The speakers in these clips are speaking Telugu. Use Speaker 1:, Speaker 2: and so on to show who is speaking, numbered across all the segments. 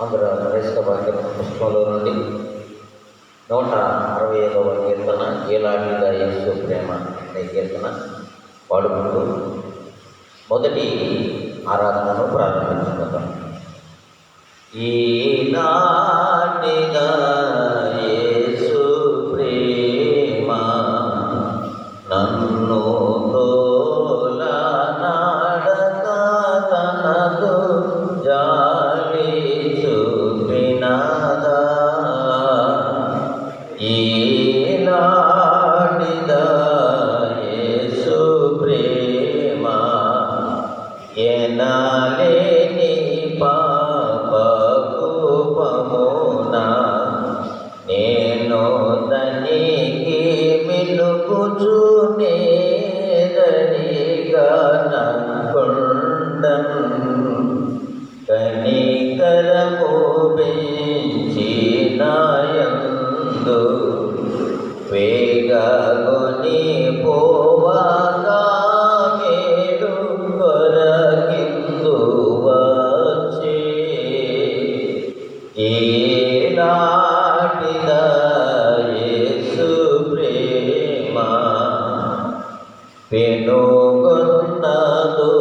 Speaker 1: ఆంధ్ర క్రైస్తవ వాక్య పుస్తకంలో నుండి 165వ కీర్తన ఏలాటిగా యేసు ప్రేమ అనే కీర్తన పాడుకుంటూ మొదటి ఆరాధనను ప్రారంభించుకుందాం. ఈనాటిగా యేసు ప్రేమ నన్ను తోలనాడగా తనదు జాలి చూపినదా. ఈనాటిగా యేసు ప్రేమ ఎనలేని పాపకూపమున నేను తనికి మిలుగుచునేదనిగా ననుకొండను. కనికరము పెంచి నాయందు వేగగొని పోవగా మేలు కొరకిందు వచ్చే. ఈనాటిగా యేసు ప్రేమ పెనుగొన్నదో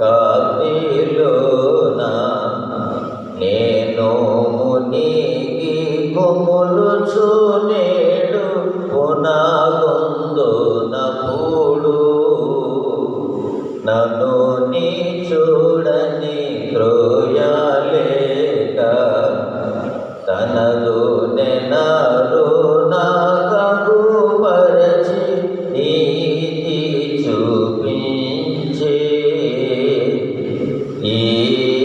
Speaker 1: కావ్యలోన నేను మునిగి కొమ్ములుచునేడు పునగొందునప్పుడు. నన్ను నీ చూడని త్రోయలేక తనదు నెనరు నాగగుపరచి నీతి చూపించే.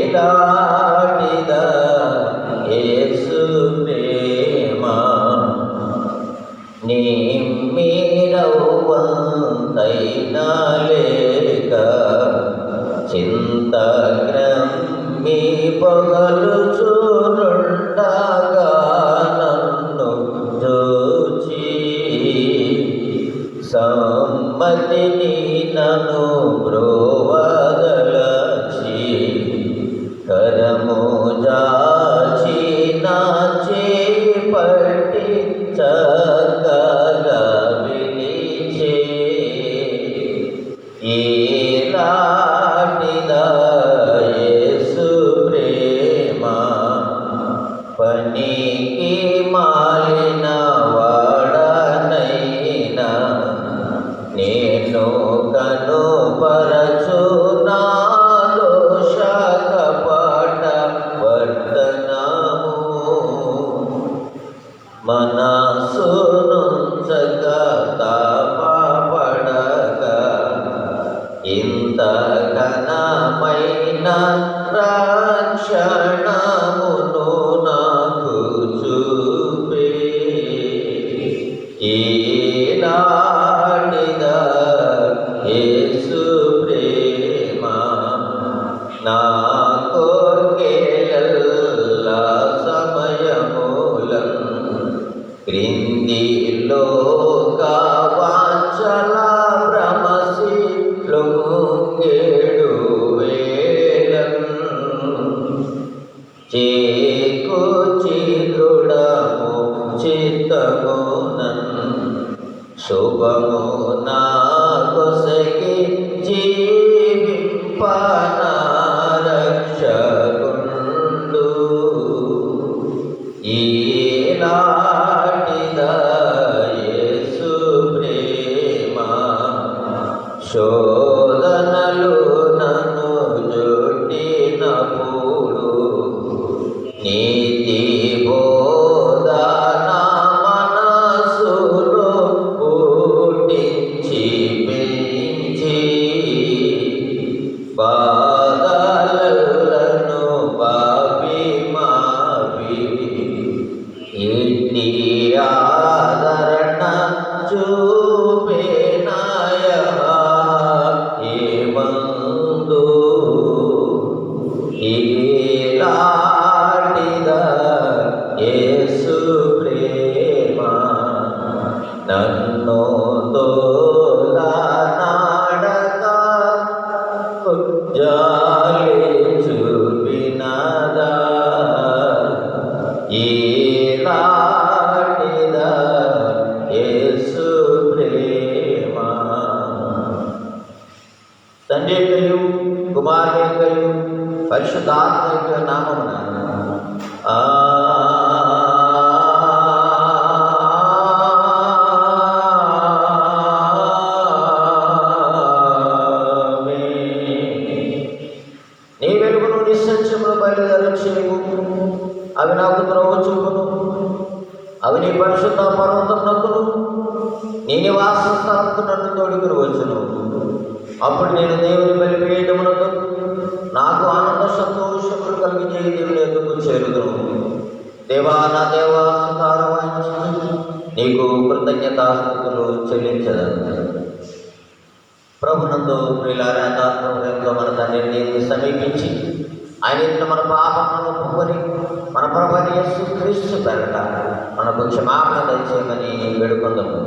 Speaker 1: ఈనాటిగా యేసు ప్రేమ నిమ్మిరవ్వంతైనా లేక చింతగ్రమ్మి పగలుచునుండగా నన్ను చూచి సమ్మతిని నన్ను బ్రోవదలచి కరము జాచి నా చేయి పట్టి చక్కగా పిలిచే. ఈనాటిగా యేసు ప్రేమ పనికి మాలిన వాడనైనా నేను కనుపరచు నా దోషకపట వర్తనము. మనసునుంచగా తాపపడగా ఇంత ఘనమైన రక్షణమును నాకు చూపే. ఈనాటిగా యేసు ప్రేమ నా కోర్కెలల్లా సమయమూలం క్రిందిలోక వాంఛల భ్రమసి లొంగేడు వేళం చేకూర్చి దృఢము చిత్తమునన్ శుభము నా కొసగి జీవింపన రక్షకుండు. ఈనాటిగా యేసు ప్రేమ శోధనలు నన్ను జొట్టినప్పుడు నీతి బోధ నా మనసులో పుట్టించి పెంచి బాధలను పాపి మాపి ఇంటి ఆదరణ చూపేనాయ ఏమందు. ఈనాటిగా యేసు ప్రేమ నన్ను తోలనాడగా జాలి చూపినదా. ఈలాటిదా యేసు ప్రేమ. తండ్రి యొక్కయు కుమారుని యొక్కయు పరిశుద్ధాత్మ యొక్క నామమున నీ వెలుగును నిశ్చయములు బయలుదేరచేయము. అవి నాకు త్రోవ చూపును. అవి నీ పరిశుద్ధ పర్వతమునకును నీ నివాస స్థలముకు నన్ను తోడుకుని వచ్చును. అప్పుడు నేను దేవుని బలిపీఠమునకు నాకు ఆనంద సంతోషములు కలిగించే దేవుని ఎదుగు చేరుదును. దేవా నా దేవా సుతారం వాయించి నీకు కృతజ్ఞతాస్తుతులు చెల్లించదను. ప్రభునందు ప్రియులారాధనలో మన తండ్రిని సమీపించి ఆయన మన పాపములను ఒప్పుకొని మన ప్రభువైన యేసుక్రీస్తు పేరట మనకు క్షమాపణ దయచేయమని వేడుకొందాము.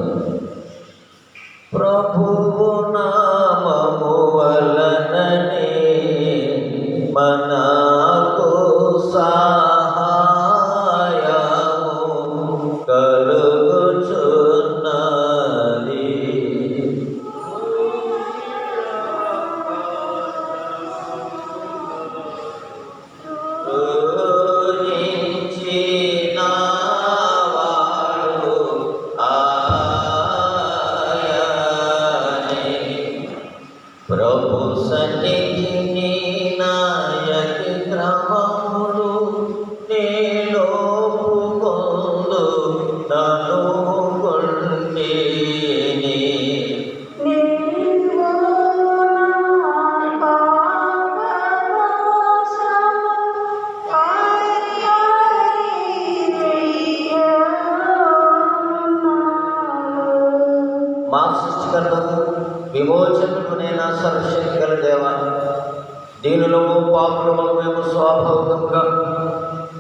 Speaker 1: ప్రభువు నామము వలననే మనకు సహాయము కలుగుచున్నది. ప్రభు సన్నిధిని నాయకి క్రమములు నేలోపుకొందు నను కొండేని. మా సృష్టికర్తకు విమోచనకు నేను సర్వశక్తి గల దేవా, దీనులము పాపులము మేము స్వాభావికంగా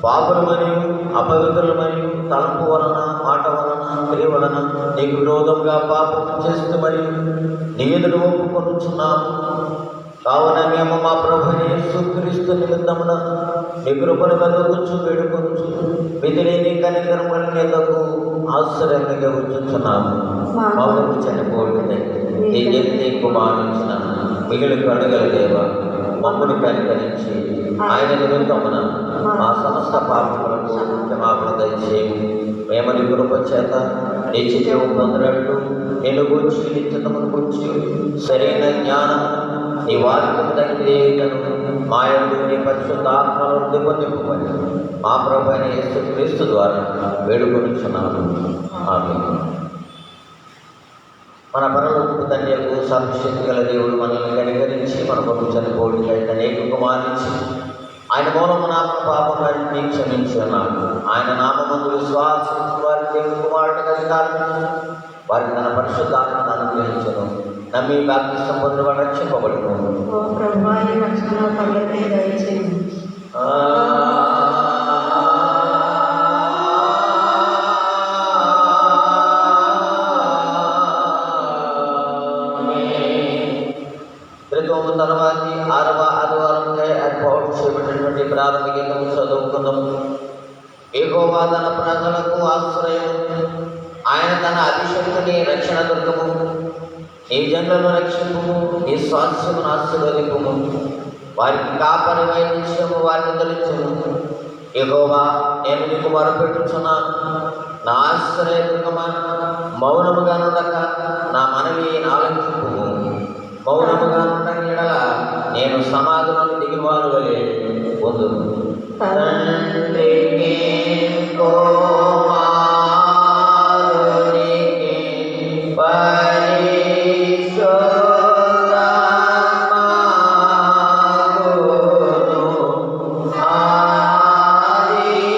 Speaker 1: పాపులు మరియు అపవిత్రులు మరియు తలంపు వలన మాట వలన క్రియ వలన నీకు విరోధంగా పాపం చేస్తూ మరియు నీ ఎదురు ఒప్పుకొనుచున్నాము. కావున మేము మా ప్రభువైన యేసుక్రీస్తు నిమిత్తమున నీ కృపను వెతుకుచు వేడుకొనుచు విధిలేని కనికరములను నీకు ఆశ్చర్యంగా ఉంచుచున్నాము. మా ఊరు చనిపోతుంది నీ చెప్తే కుమారించిన మిగిలి కడగల దేవ మమ్మను కనికరించి ఆయన నిమిత్తమున మా సమస్త పాపములకు క్షమాపణ దయచేయము. మేము నీ కృప చేత నీ చిత్రము పొందినట్టు నేను గురించి నిత్యతమును గురించి సరైన జ్ఞానం నీ వాక్యము తగ్గిను మా యందు నీ పరిశుద్ధ ఆత్మను నింపుకొని మా ప్రభువైన యేసుక్రీస్తు ద్వారా వేడుకొనుచున్నాము. ఆమేన్. మన పరలోకపు తండ్రి యొక్క సర్వశక్తి గల దేవుడు మనల్ని కనికరించి మన కొరకు చనిపోవడానికి అనేక కుమారించి ఆయన మూలమున మన పాపములన్నిటినీ క్షమించి ఉన్నాడు. ఆయన నామమందు విశ్వాసం వారి దేవుని కుమారుడిగా అధికారం వారికి తన పరిశుద్ధాత్మను అనుగ్రహించను. నమ్మి బాప్తిసం పొందిన వాడు రక్షింపబడును. తర్వాతి 6వ ఆదివారంగా ఏర్పాటు చేయబడినటువంటి ప్రారంభ గీతము చదువుకుందాము. యెహోవా తన ప్రజలకు ఆశ్రయం, ఆయన తన అభిషక్తుని రక్షణ దుర్గము. నీ జనులను రక్షింపుము, నీ స్వాస్థ్యమును ఆశీర్వదింపుము. వారికి కాపరి వైద్యము వారిని తొలగించుము. యెహోవా, నేను నీకు మొరపెట్టుచున్నాను. నా ఆశ్రయ దుర్గమా, మౌనముగా నుండక నా మనవి ఆలకింపుము. మౌనముగా ఉండని ఎడల నేను సమాధిలోని దిగివారు వలె పొందును. తండ్రికి కుమారునికి పరిశుద్ధాత్మకును ఆదియందు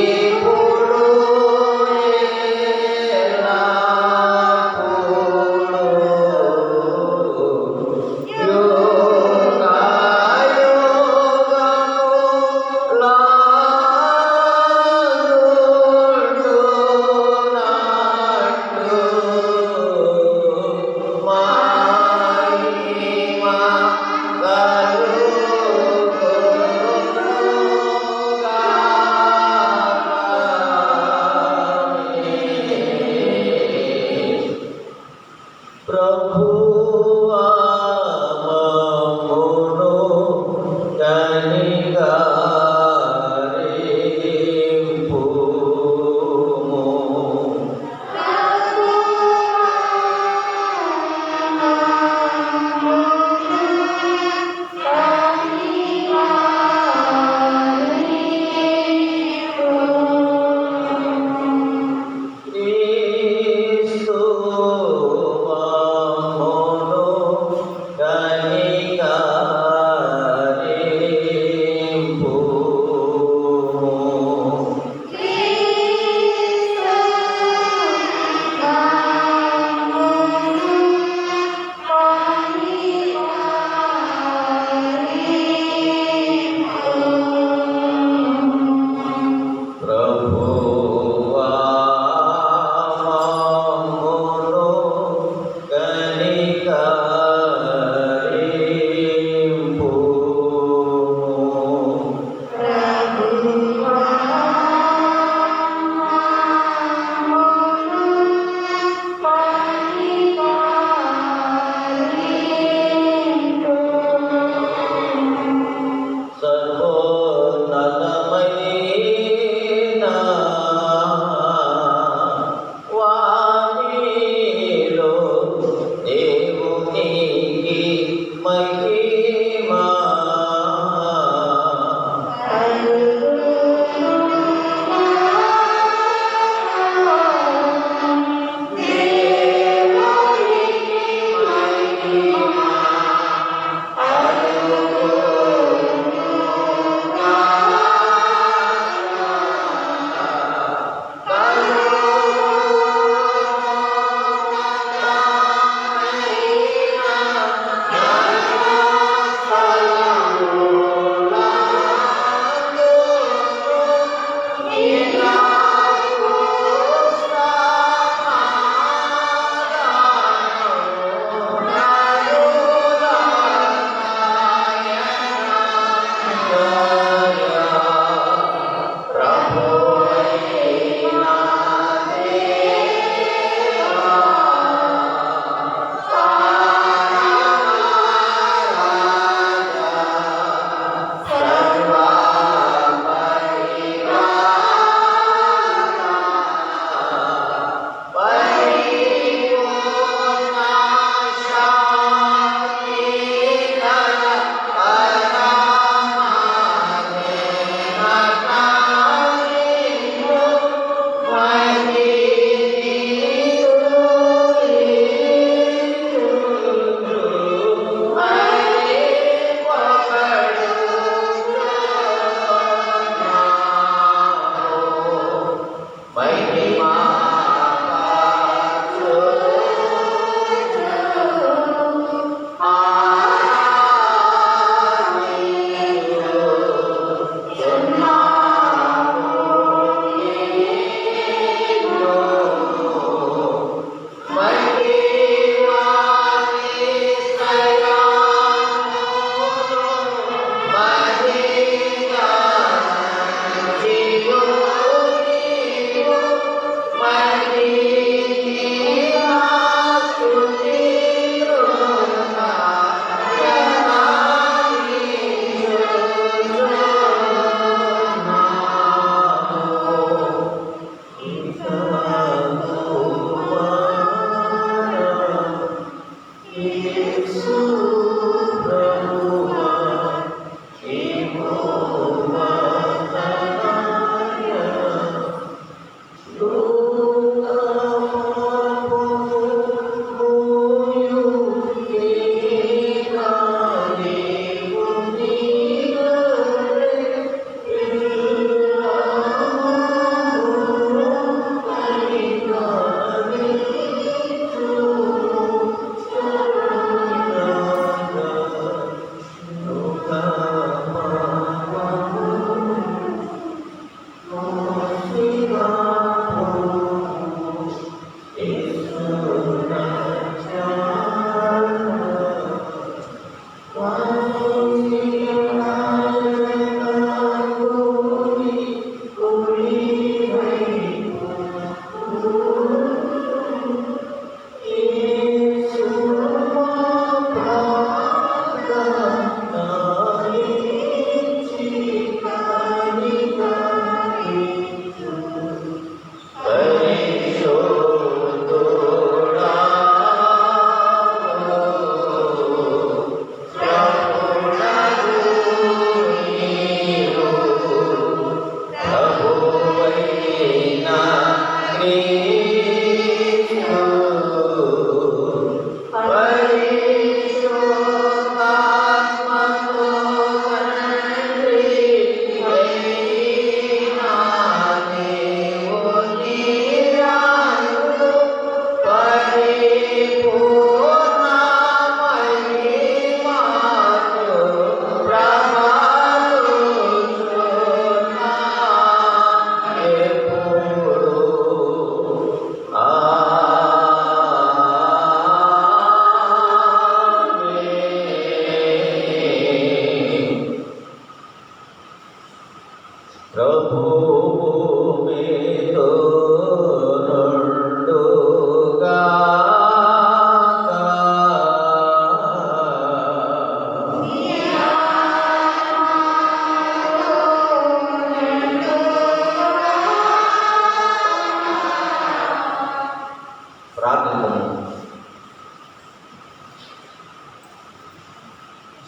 Speaker 1: ఇప్పుడు యుగాయుగముల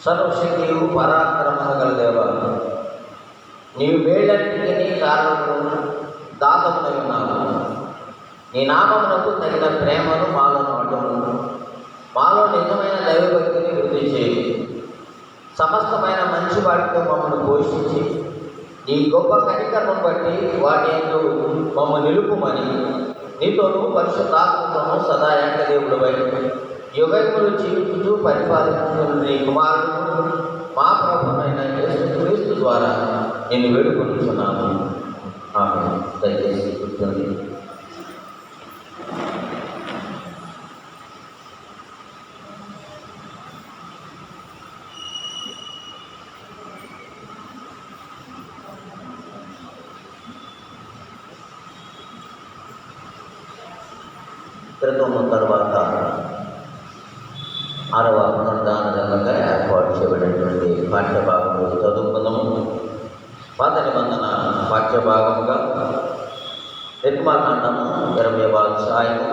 Speaker 1: సర్వశక్తియు పరాక్రమము గల దేవా, నీవు వేళ్ళన్నిటికీ కారణము దాతమునై ఉన్నావు. నీ నామమునకు తగిన ప్రేమను మాలో నాటుము. మాలో నిజమైన దైవభక్తిని వృద్ధి చేయి. సమస్తమైన మంచి వాటితో మమ్మల్ని పోషించి నీ గొప్ప కనికరణం బట్టి వాటి యందు మమ్మల్ని నిలుపుమని నీతోనూ పరిశుద్ధాత్మతోనూ సదా ఏకదేవుడవై యుగములు జీవించుతూ పరిపాలించుతున్న నీ కుమారుడు మా ప్రభువైన యేసుక్రీస్తు ద్వారా నేను వేడుకొనుచున్నాను. ఆమేన్. దయచేసి కూర్చోండి. క్రితము తర్వాత 6వ పునరుద్ధాన దినంగా ఏర్పాటు చేయబడినటువంటి పాఠ్యభాగము చదువుకుందాము. పాత నిబంధన పాఠ్యభాగముగా నిర్మాకాండము 20వ అధ్యాయము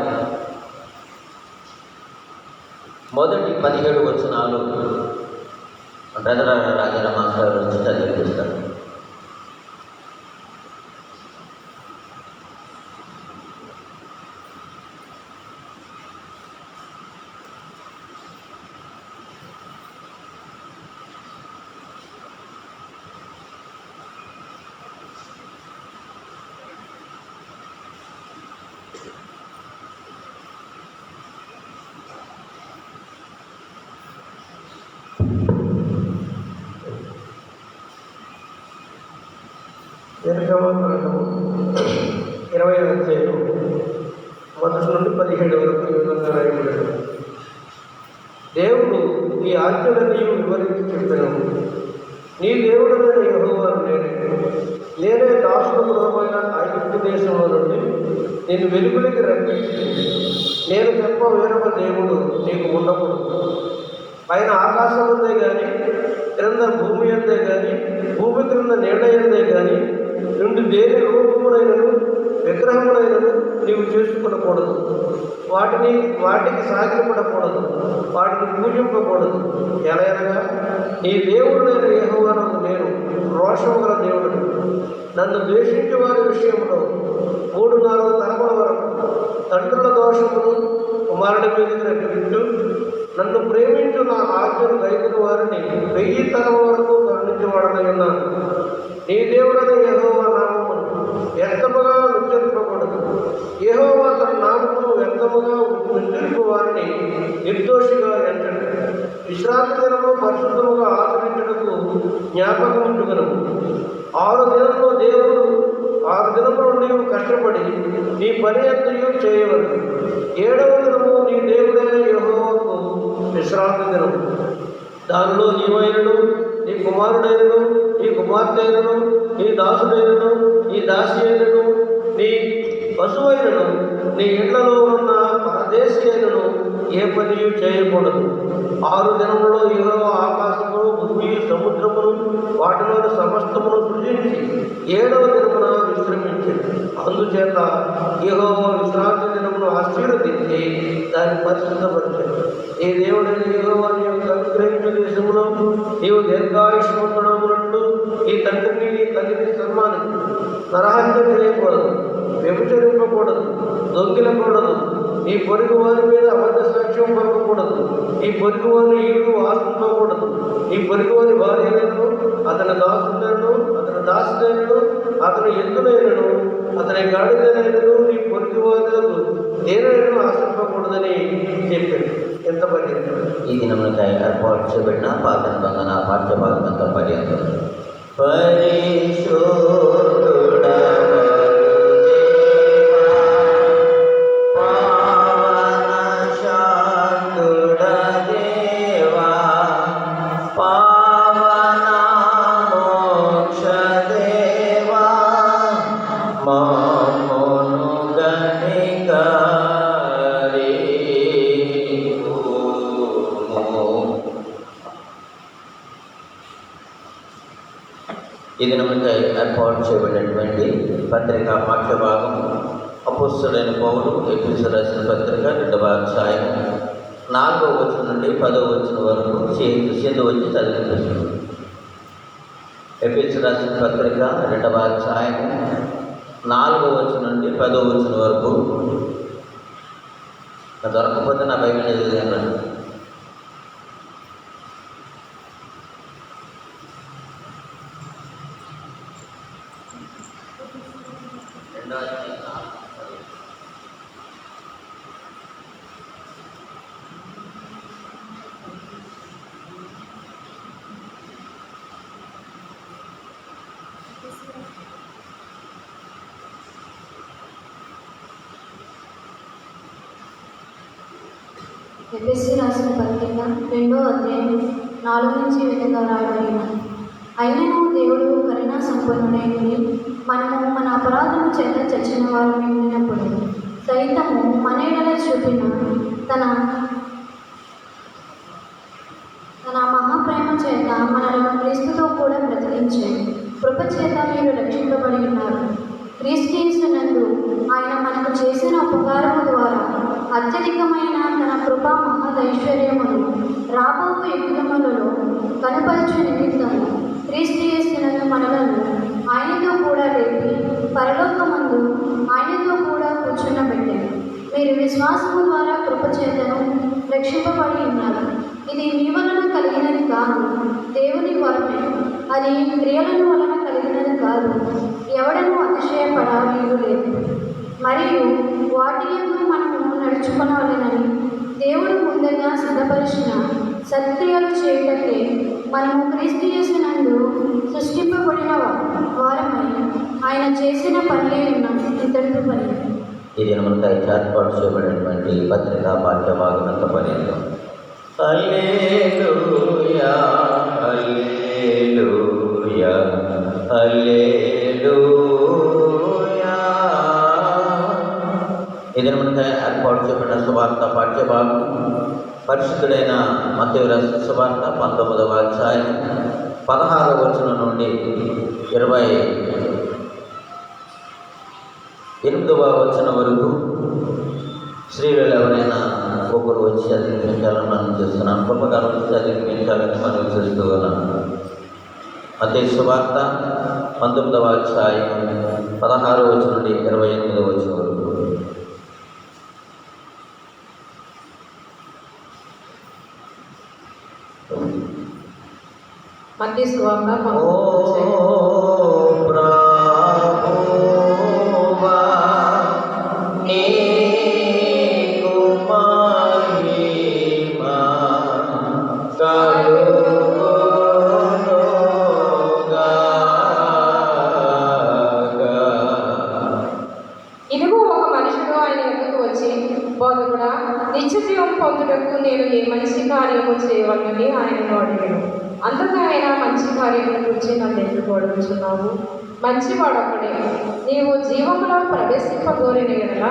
Speaker 1: మొదటి 17 వచనాలు బ్రదర్ రాజారామ మాస్టర్ నుంచి చదివిస్తారు.
Speaker 2: నిర్గమకాండము 20వ అధ్యాయం మొదటి నుండి 17 వరకు ఈ విధంగా రాయబడ్డాడు. దేవుడు ఈ ఆజ్ఞలన్నీ వివరించి చెప్పాను. నీ దేవుడైన యెహోవాను నేనే దాసుల గృహమైన ఐగుప్తు దేశంలో నుండి నేను వెలుగులకి రప్పించి నేను తప్ప వేరొక దేవుడు నీకు ఉండకూడదు. పైన ఆకాశం ఉందే కానీ, క్రింద భూమి అందే కానీ, భూమి క్రింద నీడ అందే కానీ రెండు దేని రూపములైనను విగ్రహములైనను నీవు చేసుకునకూడదు. వాటికి సాగిలపడకూడదు, వాటిని పూజింపకూడదు. ఎలాగనగా నీ దేవుడైన యెహోవాను నేను రోషము గల దేవుడు. నన్ను ద్వేషించే వారి విషయంలో 3-4 తరముల వరకు తండ్రుల దోషమును కుమారుడి మీదకి రప్పించు. నన్ను ప్రేమించు నా ఆజ్ఞను గైకొను వారిని 1000 తరముల వరకు కరుణించేవాడనై ఉన్నాను. నీ దేవుడైన యెహోవా నామమును వ్యర్థముగా ఉచ్చరింపకూడదు. యెహోవా తన నామమును వ్యర్థముగా ఉచ్చరింపు వారిని నిర్దోషిగా ఎంచడు. విశ్రాంతి దినము పరిశుద్ధముగా ఆచరించుటకు జ్ఞాపకం ఉంచుగను. 6 దినములు దేవుడు 6 దినములు నీవు కష్టపడి నీ పని అంతయు చేయవలెను. 7వ దినము నీ దేవుడైన యెహోవాకు విశ్రాంతి దినము. దానిలో నీవైనను, నీ కుమారుడైనను, నీ కుమార్తె అయినను, నీ దాసుడైనను, నీ దాసి అయినను, నీ పశువైనను, నీ ఇళ్లలో ఉన్న పరదేశి అయినను ఏ పనియు చేయకూడదు. 6 దినములలో యెహోవా ఆకాశమును, భూమి, సముద్రమును, వాటిలోని సమస్తమును సృజించి 7వ దినమున విశ్రమించాడు. అందుచేత యెహోవా విశ్రాంతి దినమును ఆశీర్వదించి దాన్ని పరిశుద్ధపరిచాడు. ఈ దేవుడైన యెహోవా నీవు అనుగ్రహించిన దేశములో నీవు దీర్ఘాయుష్మంతుడమునట్లు ఈ తండ్రిని నీ తల్లిని సన్మానించు. నరహత్య చేయకూడదు, వ్యభిచరింపకూడదు, దొంగిలకూడదు, నీ పొరుగు వారి మీద అబద్ధ సాక్ష్యం పలకకూడదు, నీ పొరుగు వారి ఇల్లు ఆశించకూడదు, నీ పొరుగు వారి భార్యలను, అతని దాసులను, అతని దాసులను, అతని ఎద్దులైనను, అతని గాడిదైనను నీ పొరుగు వారు దేనినైనా ఆశింపకూడదని చెప్పాడు. ఎంత పని
Speaker 1: ఈ దినమునకై ఏర్పాటు చేయబడిన పాత నిబంధన పాఠ్యభాగంతో పర్యంతం. ఈ దినమునకై ఏర్పాటు చేయబడినటువంటి పత్రిక పాఠ్యభాగం అపోస్తలుడైన పౌలు ఎఫెసీయులకు రాసిన పత్రిక 2వ అధ్యాయం 4వ వచనం నుండి 10వ వచనం వరకు సింధు వచ్చి చదివించారు. ఎఫెసీయులకు రాసిన పత్రిక 2వ అధ్యాయం 4వ వచనం నుండి 10వ వచనం వరకు. దొరకకపోతే నా బైబిల్ చదివాను.
Speaker 3: ఎఫెసీయులకు రాసిన పత్రిక 2వ అధ్యాయం 4 నుంచి విధంగా రాయబడిన, అయినను దేవుడు కరుణా సంపన్నుడైనని మనము మన అపరాధము చేత చచ్చిన వారిని ఉండినప్పుడు సైతము మన ఎడల చూపిన తన మహాప్రేమ చేత మనలను క్రీస్తుతో కూడా బ్రతికించాడు. కృప చేత మీరు రక్షింపబడి ఉన్నారు. క్రీస్తు యేసునందు ఆయన మనకు చేసిన ఉపకారము ద్వారా అత్యధికమైన తన కృపా మహదైశ్వర్యమును రాబో యుగములలో కనపరచు నిమిత్తము క్రీస్తు యేసునందు మనలను ఆయనతో కూడా లేపి పరలోకమందు ఆయనతో కూడా కూర్చున్నబెట్టాడు. మీరు విశ్వాసము ద్వారా కృప చేతను రక్షింపబడి ఉన్నారు. ఇది మీ వలన కలిగినది కాదు, దేవుని వరమే. అది క్రియలను వలన కలిగినది కాదు, ఎవడనూ అతిశయపడవీలు లేదు. మరియు వాటి యందు మనము నడుచుకొనవలెనని దేవుడు ముందుగా సిద్ధపరిచిన సత్క్రియలు చేయుటకే మనము క్రీస్తు యేసునందు సృష్టింపబడిన వారమై ఆయన చేసిన పని ఇంతటితో పని.
Speaker 1: ఇది మనకు ఏర్పాటు చేయబడినటువంటి పత్రికా పాఠ్యభాగమంత పర్యంతం. హల్లెలూయా హల్లెలూయా హల్లెలూయా. ఇది మనకు ఏర్పాటు చేయబడిన సువార్త పాఠ్యభాగం. పరిశుద్ధుడైన మత్తయి రాసిన సువార్త 19వ అధ్యాయం 16వ వచనం నుండి 28వ వచనం వరకు స్త్రీలు ఎవరైనా ఒకరు వచ్చి చదివించాలని మనం చేస్తున్నాం. గొప్పగారు వచ్చి చదివించాలని మనం చేస్తూ ఉన్నాం. మత్తయి సువార్త 19వ అధ్యాయం 16వ వచనం నుండి 28వ వచనం వరకు.
Speaker 4: మత్తయి సువార్త ఇదిగో ఒక మనుషుడు ఆయన ఎదుగు వచ్చి, బోధకుడా, నిత్య జీవం పొందుటకు నేను ఏ మంచి కార్యము చేయవలనని ఆయనను అడిగాను. అందుకు ఆయన, మంచి కార్యముల గురించి నన్ను ఎందుకు అడుగుతున్నావు? మంచివాడొక్కడే. నీవు జీవములో ప్రవేశింపగోరిన ఎడల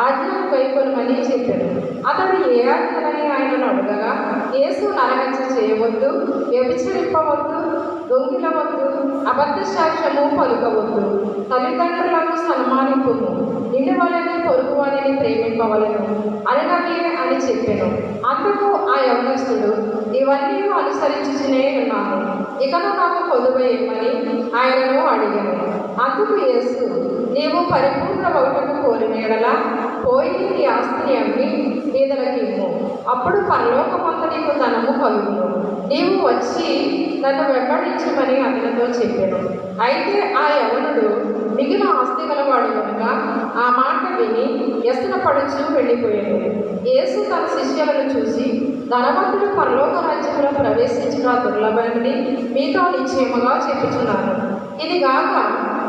Speaker 4: ఆజ్ఞను కైకొనమని చెప్పాడు. అతడు ఏ ఆజ్ఞలని ఆయనను అడగగా, యేసు నరహత్య చేయవద్దు, వ్యభిచరింపవద్దు, దొంగిలవద్దు, అబద్ధ సాక్ష్యము పలుకవద్దు, తల్లిదండ్రులను సన్మానింపుము, నిన్ను వలన పొరుగువారిని ప్రేమింపవలను అనగవే అని చెప్పాను. అందుకు ఆ యవనస్తుడు, ఇవన్నీ అనుసరించుచునే ఉన్నాను, ఇకను నాకు కొదువ ఏమని ఆయనను అడిగాను. అందుకు యేసు, నీవు పరిపూర్ణ ఒకటకు కోరిన ఎడల పోయి నీ ఆస్తిని అమ్మి పేదలకు ఇమ్ము, అప్పుడు పరలోకమంత నీకు ధనము కలుగును. నీవు వచ్చి నన్ను వెంబడించమని అతనితో చెప్పాను. అయితే ఆ యవనుడు మిగిలిన ఆస్తి గలవాడు కనుక ఆ మాట విని వ్యసన పడుచు వెళ్ళిపోయాడు. యేసు తన శిష్యులను చూసి, ధనవంతుడు పరలోక రాజ్యంలో ప్రవేశించగా దుర్లభమని మీతో నిశ్చయముగా చెప్పుచున్నాను. ఇది గాక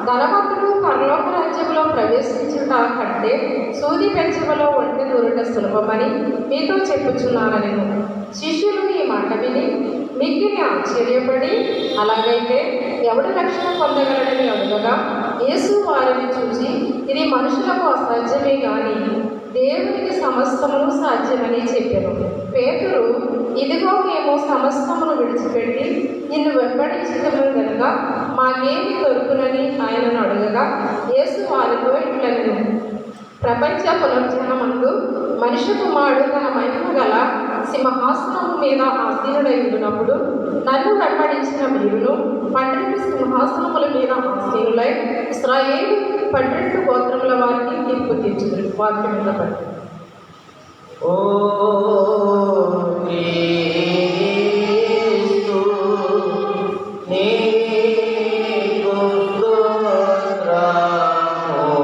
Speaker 4: ధనవంతుడు పరలోక రాజ్యంలో ప్రవేశించుట కంటే సూది పెంచవలో ఒంటె దూరట సులభమని మీతో చెప్పుచున్నానని. శిష్యులు ఈ మాట విని మిక్కిలి ఆశ్చర్యపడి, అలాగైతే ఎవడు రక్షణ పొందగలడని అడగగా, యేసు వారిని చూసి, ఇది మనుషులకు అసాధ్యమే కానీ దేవునికి సమస్తమును సాధ్యమని చెప్పాను. పేతురు, ఇదిగో మేము సమస్తమును విడిచిపెట్టి నిన్ను వెంబడించటము కనుక మాకేమి దొరుకునని ఆయనను అడగగా, యేసు వారితో ఇట్లనెను, ప్రపంచ పునరుద్ధరణమందు మనిషి కుమారుడు తన మహిమ గల సింహాసనం మీద ఆసీనుడై ఉన్నప్పుడు నన్ను వెంబడించిన మీరును 12 సింహాసనముల మీద ఆసీనులై ఇశ్రాయేలు 12 గోత్రముల వారికి తీర్పు తీర్చుదురు. వాక్యం మీద పడి
Speaker 1: ఓ క్రీస్తు నీకు స్తోత్రము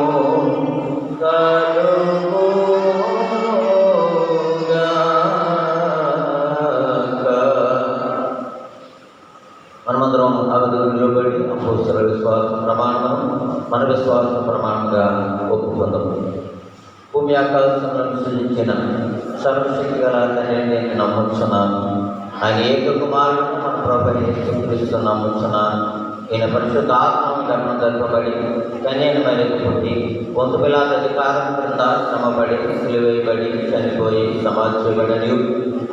Speaker 1: కలుగునుగాక. మనమందరం ఆవిధంగా నిలబడి అపోస్తల విశ్వాస ప్రమాణం మన విశ్వాస ప్రమాణంగా ఒప్పుకుందాం. భూమి ఆకాశములను సృజించిన సర్వశక్తి గల తండ్రి నేను నమ్ముచున్నాను. ఆయన ఏక కుమారుడు మన ప్రభు యేసుక్రీస్తు నమ్ముచున్నాను. ఈయన పరిశుద్ధాత్మను గమనం జరపబడి కన్యను మరికి పుట్టి పొందు పిలాత అధికారం క్రింద శ్రమపడి సిలువేయబడి చనిపోయి సమాధి చేయబడనియు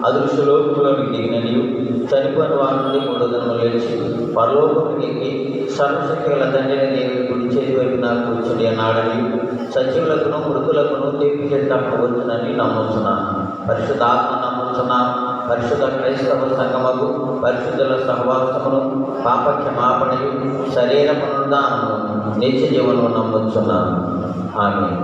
Speaker 1: అదృశ్యలోకులకు దిగిననియు చనిపోయిన వారి నుండి 3 దినములు లేచి పరలోకముకి ఎక్కి సర్వశక్తి గల తండ్రిని దేవుని కుడి చేతి వైపున కూర్చుని అన్నాడని సత్యులకును మృతులకును తీర్పు చేతకు వచ్చునని నమ్ముచున్నాను. పరిశుద్ధాత్మ నమ్ముచున్నాను. పరిశుద్ధ క్రైస్తవ సంగమకు పరిశుద్ధుల సహవాసమును పాప క్షమాపణయు శరీర పునరుద్ధానము నిత్య జీవనము నమ్ముచున్నాను. ఆమేన్.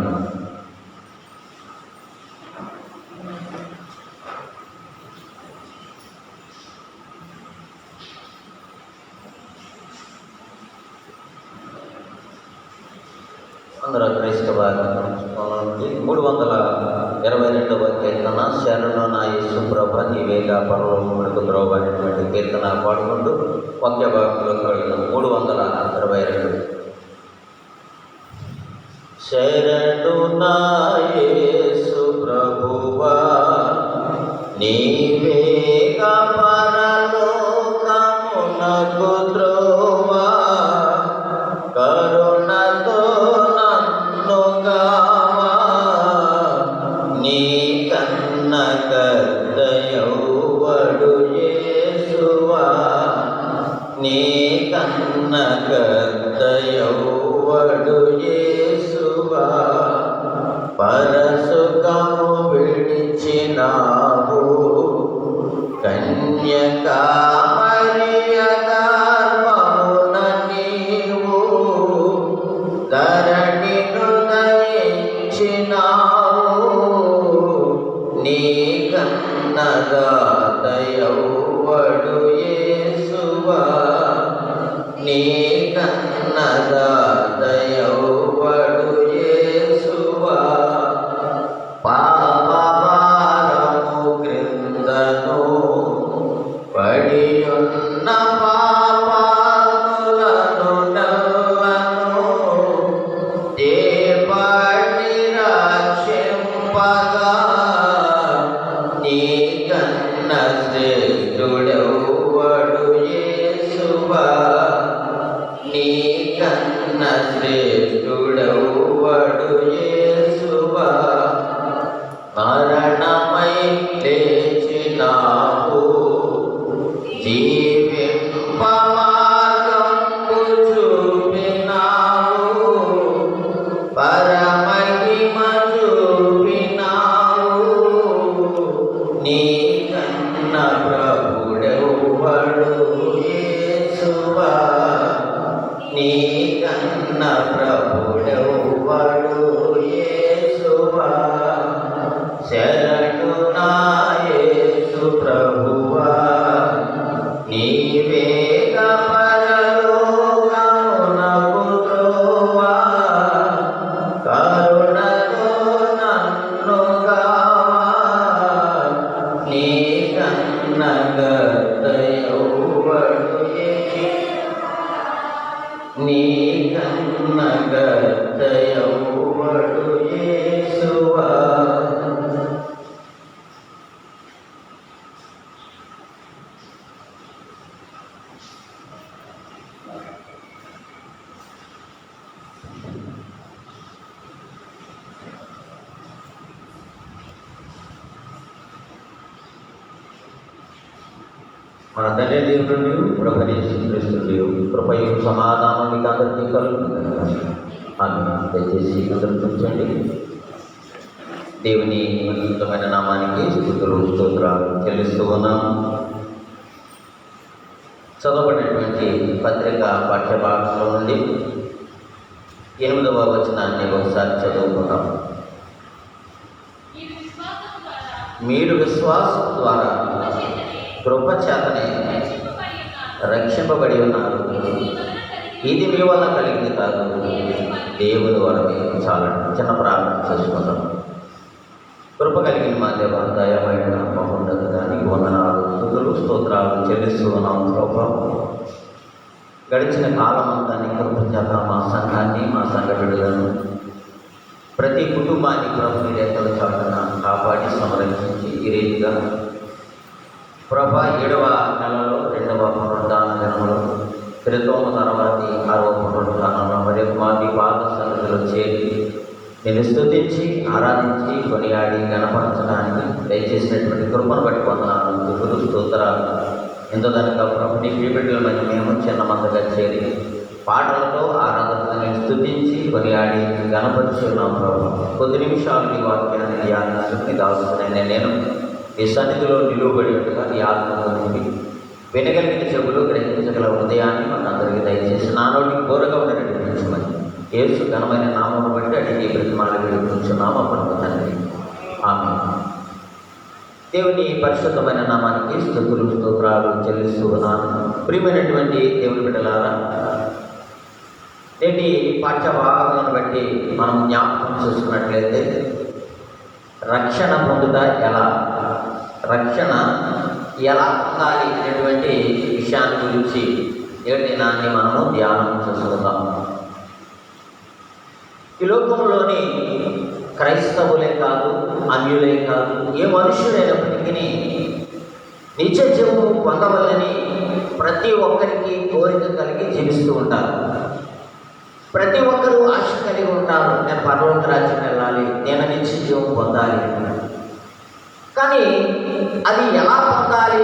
Speaker 1: అందరూ క్రైస్తవ 322వ కీర్తన శరణు నా యేసు ప్రభ నీవేగా పరలోకమునకు ద్రోవైనటువంటి కీర్తన పాడుకుంటూ వాక్య భాగంలోకి వెళ్తాం. 322. శరణు నా యేసు ప్రభువా నీవేగా పరలోకమునకు ద్రోవా కరుణతో నన్ను గావా నీ కన్న కర్తయౌవడు యేసువా నీ కన్న కర్తయౌవడు యేసువా పరసుఖము విడిచినావు కన్యకా మరియ గర్భమున నీవు ధరణిను దయించినావు నీ కన్నదాతయౌవడు యేసువా నీ కన్నదాతయౌవడు యేసువా పాపభారము క్రిందను పడియున్న పాపాత్ములను నవ్వను దేవాన్ని రక్షింపగా నీ కన్న శ్రేష్ఠుడెవ్వడు యేసువా నీ కన్న శ్రేష్ఠుడెవ్వడు యేసువా మరణమై లేచినావు జీవింప మార్గంబు చూపినావు పరమహిమ చూపినావు నీ కన్న ప్రభుడెవ్వడు యేసువా నీ కన్న ప్రభుడెవ్వడు యేసువా శరణు నా యేసు ప్రభువా నీవేగా పరలోకమునకు ద్రోవా కరుణతో నన్ను గావా నీ కన్న కర్తయౌవడు నీ కన్న కర్తయౌవడు యేసువా. మన తండ్రి దేవుడు ప్రభు యేసుక్రీస్తు కృపయు సమాధానం మీకు అందరికీ కలుగుతుంది. ఆమె దయచేసి అందరూ కూర్చోండి. దేవుని అద్భుతమైన నామానికి స్తుతులు స్తోత్రాలు చెల్లిస్తూ ఉన్నాం. చదవబడినటువంటి పత్రిక పాఠ్యభాగంలో నుండి 8వ వచనాన్ని ఒకసారి చదువుకుందాం. మీరు విశ్వాసం ద్వారా కృపచేతనే రక్షింపబడి ఉన్నారు. ఇది మీ వల్ల కలిగింది కాదు, దేవుని వరమే. చాలా చిన్న ప్రార్థన చేసుకుందాం. కృప కలిగిన మా దేవ, దయమైన మహోన్నత దానికి వందనాలు, స్తుతులు స్తోత్రాలు చెల్లిస్తూ ఉన్నాం. కృప గడిచిన కాలం అంతా నీ కృప చేత మా సంఘాన్ని, మా సంఘ బిడ్డలను, ప్రతి కుటుంబాన్ని ప్రభుని రేఖల చాటున కాపాడి సంరక్షించి ఈ రీతిగా ప్రభా 7వ నెలలో 2వ పునరుద్ధాన దినములో క్రితోమ తర్వాతి 6వ పునరుద్ధానంలో మరి మా మీ పాద సన్నిధిలో చేరి నేను స్తుతించి ఆరాధించి కొనియాడి గణపరచడానికి దయచేసినటువంటి కృపను బట్టి వందనాలు, స్తుతులు స్తోత్రాలు. ఎంతో దానిగా ప్రభు నీ బిడ్డలమైన మేము చిన్న మందగా చేరి పాటలతో ఆరాధనతో నేను స్తుతించి కొనియాడి గణపరిచి ఉన్నాం. ప్రభు కొద్ది నిమిషాలు నీ వాక్యాన్ని ధ్యానించుకుని దాల్చుకునే నేను ఈ సన్నిధిలో నిలువబడి ఉండగా నీ ఆత్మతో నుండి వినగలిగిన చెవులు, గ్రహించగల హృదయాన్ని మనందరికీ దయచేసి నా నోటికి ఘోరగా ఉండేటట్టు యేసు ఘనమైన నామమును బట్టి అడిగి ప్రతిమాలు వేడుకుంటున్నాము అప్పుడు తండ్రి, ఆమేన్. దేవుని పరిశుద్ధమైన నామానికి స్తుతులు స్తోత్రాలు చెల్లిస్తూ ఉన్నాను. ప్రియమైనటువంటి దేవుని బిడ్డలారా, నేటి పాఠ్యభాగములను బట్టి మనం జ్ఞాపకం చేసుకున్నట్లయితే రక్షణ పొందుట ఎలా, రక్షణ ఎలా పొందాలి అనేటువంటి విషయాన్ని గురించి నేటి నాన్ని మనము ధ్యానం చేసుకుందాం. ఈ లోకంలోని క్రైస్తవులే కాదు, అన్యులే కాదు, ఏ మనుషులైనప్పటికీ నిత్య జీవము పొందవలని ప్రతి ఒక్కరికి కోరిక కలిగి జీవిస్తూ ఉంటారు. ప్రతి ఒక్కరూ ఆశ కలిగి ఉంటారు, నేను పరలోక రాజ్యం వెళ్ళాలి, నేను నిత్య జీవం పొందాలి. కానీ అది ఎలా పొందాలి,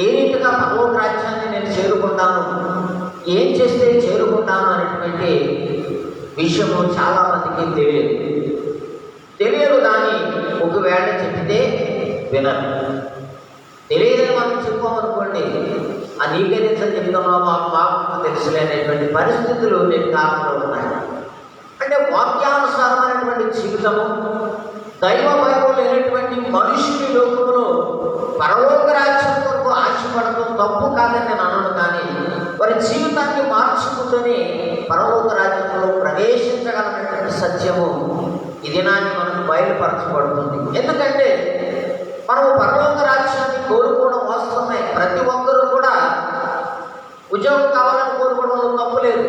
Speaker 1: ఏ రీతిగా పరలోక రాజ్యాన్ని నేను చేరుకుంటాను, ఏం చేస్తే చేరుకుంటాను అనేటువంటి విషయము చాలామందికి తెలియదు. కానీ ఒకవేళ చెప్తే వినరు. తెలియదని మనం చెప్పామనుకోండి, ఆ నీకే తెలుసు చెప్తున్నావు, మాకు తెలుసులేనటువంటి పరిస్థితులు నేను కాలంలో ఉన్నాయి. అంటే వాక్యానుసారమైనటువంటి జీవితము, దైవ భయం లేనటువంటి మనుషుని లోకంలో పరలోక రాజ్యం కొరకు ఆశపడటం తప్పు కాదని నేను అనను. కానీ వారి జీవితాన్ని మార్చుకుంటూనే పరలోక రాజ్యంలో ప్రవేశించగలనటువంటి సత్యము ఈ దినాన్ని మనకు బయలుపరచబడుతుంది. ఎందుకంటే మనము పరలోక రాజ్యాన్ని కోరుకోవడం వాస్తవమే. ప్రతి ఒక్కరూ కూడా ఉద్యోగం కావాలని కోరుకోవడంలో తప్పు లేదు.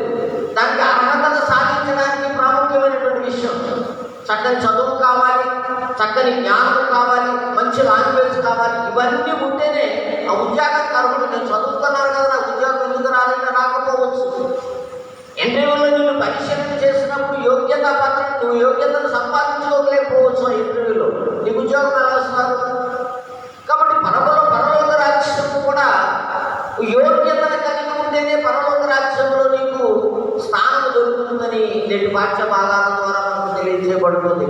Speaker 1: దానికి అర్హతను సాధించడానికి ప్రాముఖ్యమైనటువంటి విషయం చక్కని చదువు కావాలి, చక్కని జ్ఞానం కావాలి, మంచి లాంగ్వేజ్ కావాలి. ఇవన్నీ ఉంటేనే ఆ ఉద్యోగం కలుగుతుంది. నేను చదువుతున్నాను కదా, నాకు ఉద్యోగం ఎందుకు రాలేక రాకపోవచ్చు. ఇంటర్వ్యూలో నిన్ను పరిశీలన చేసినప్పుడు యోగ్యతా పత్రం, నువ్వు యోగ్యతను సంపాదించుకోలేకపోవచ్చు. ఆ ఇంటర్వ్యూలో నీకు ఉద్యోగం ఎలా వస్తారు? కాబట్టి పరలోక రాజ్యం కూడా యోగ్యతను కలిగి ఉంటేనే పరలోక రాజ్యంలో నీకు స్థానం దొరుకుతుందని నేటి పాఠ్య భాగాల ద్వారా మనకు తెలియజేయబడుతుంది.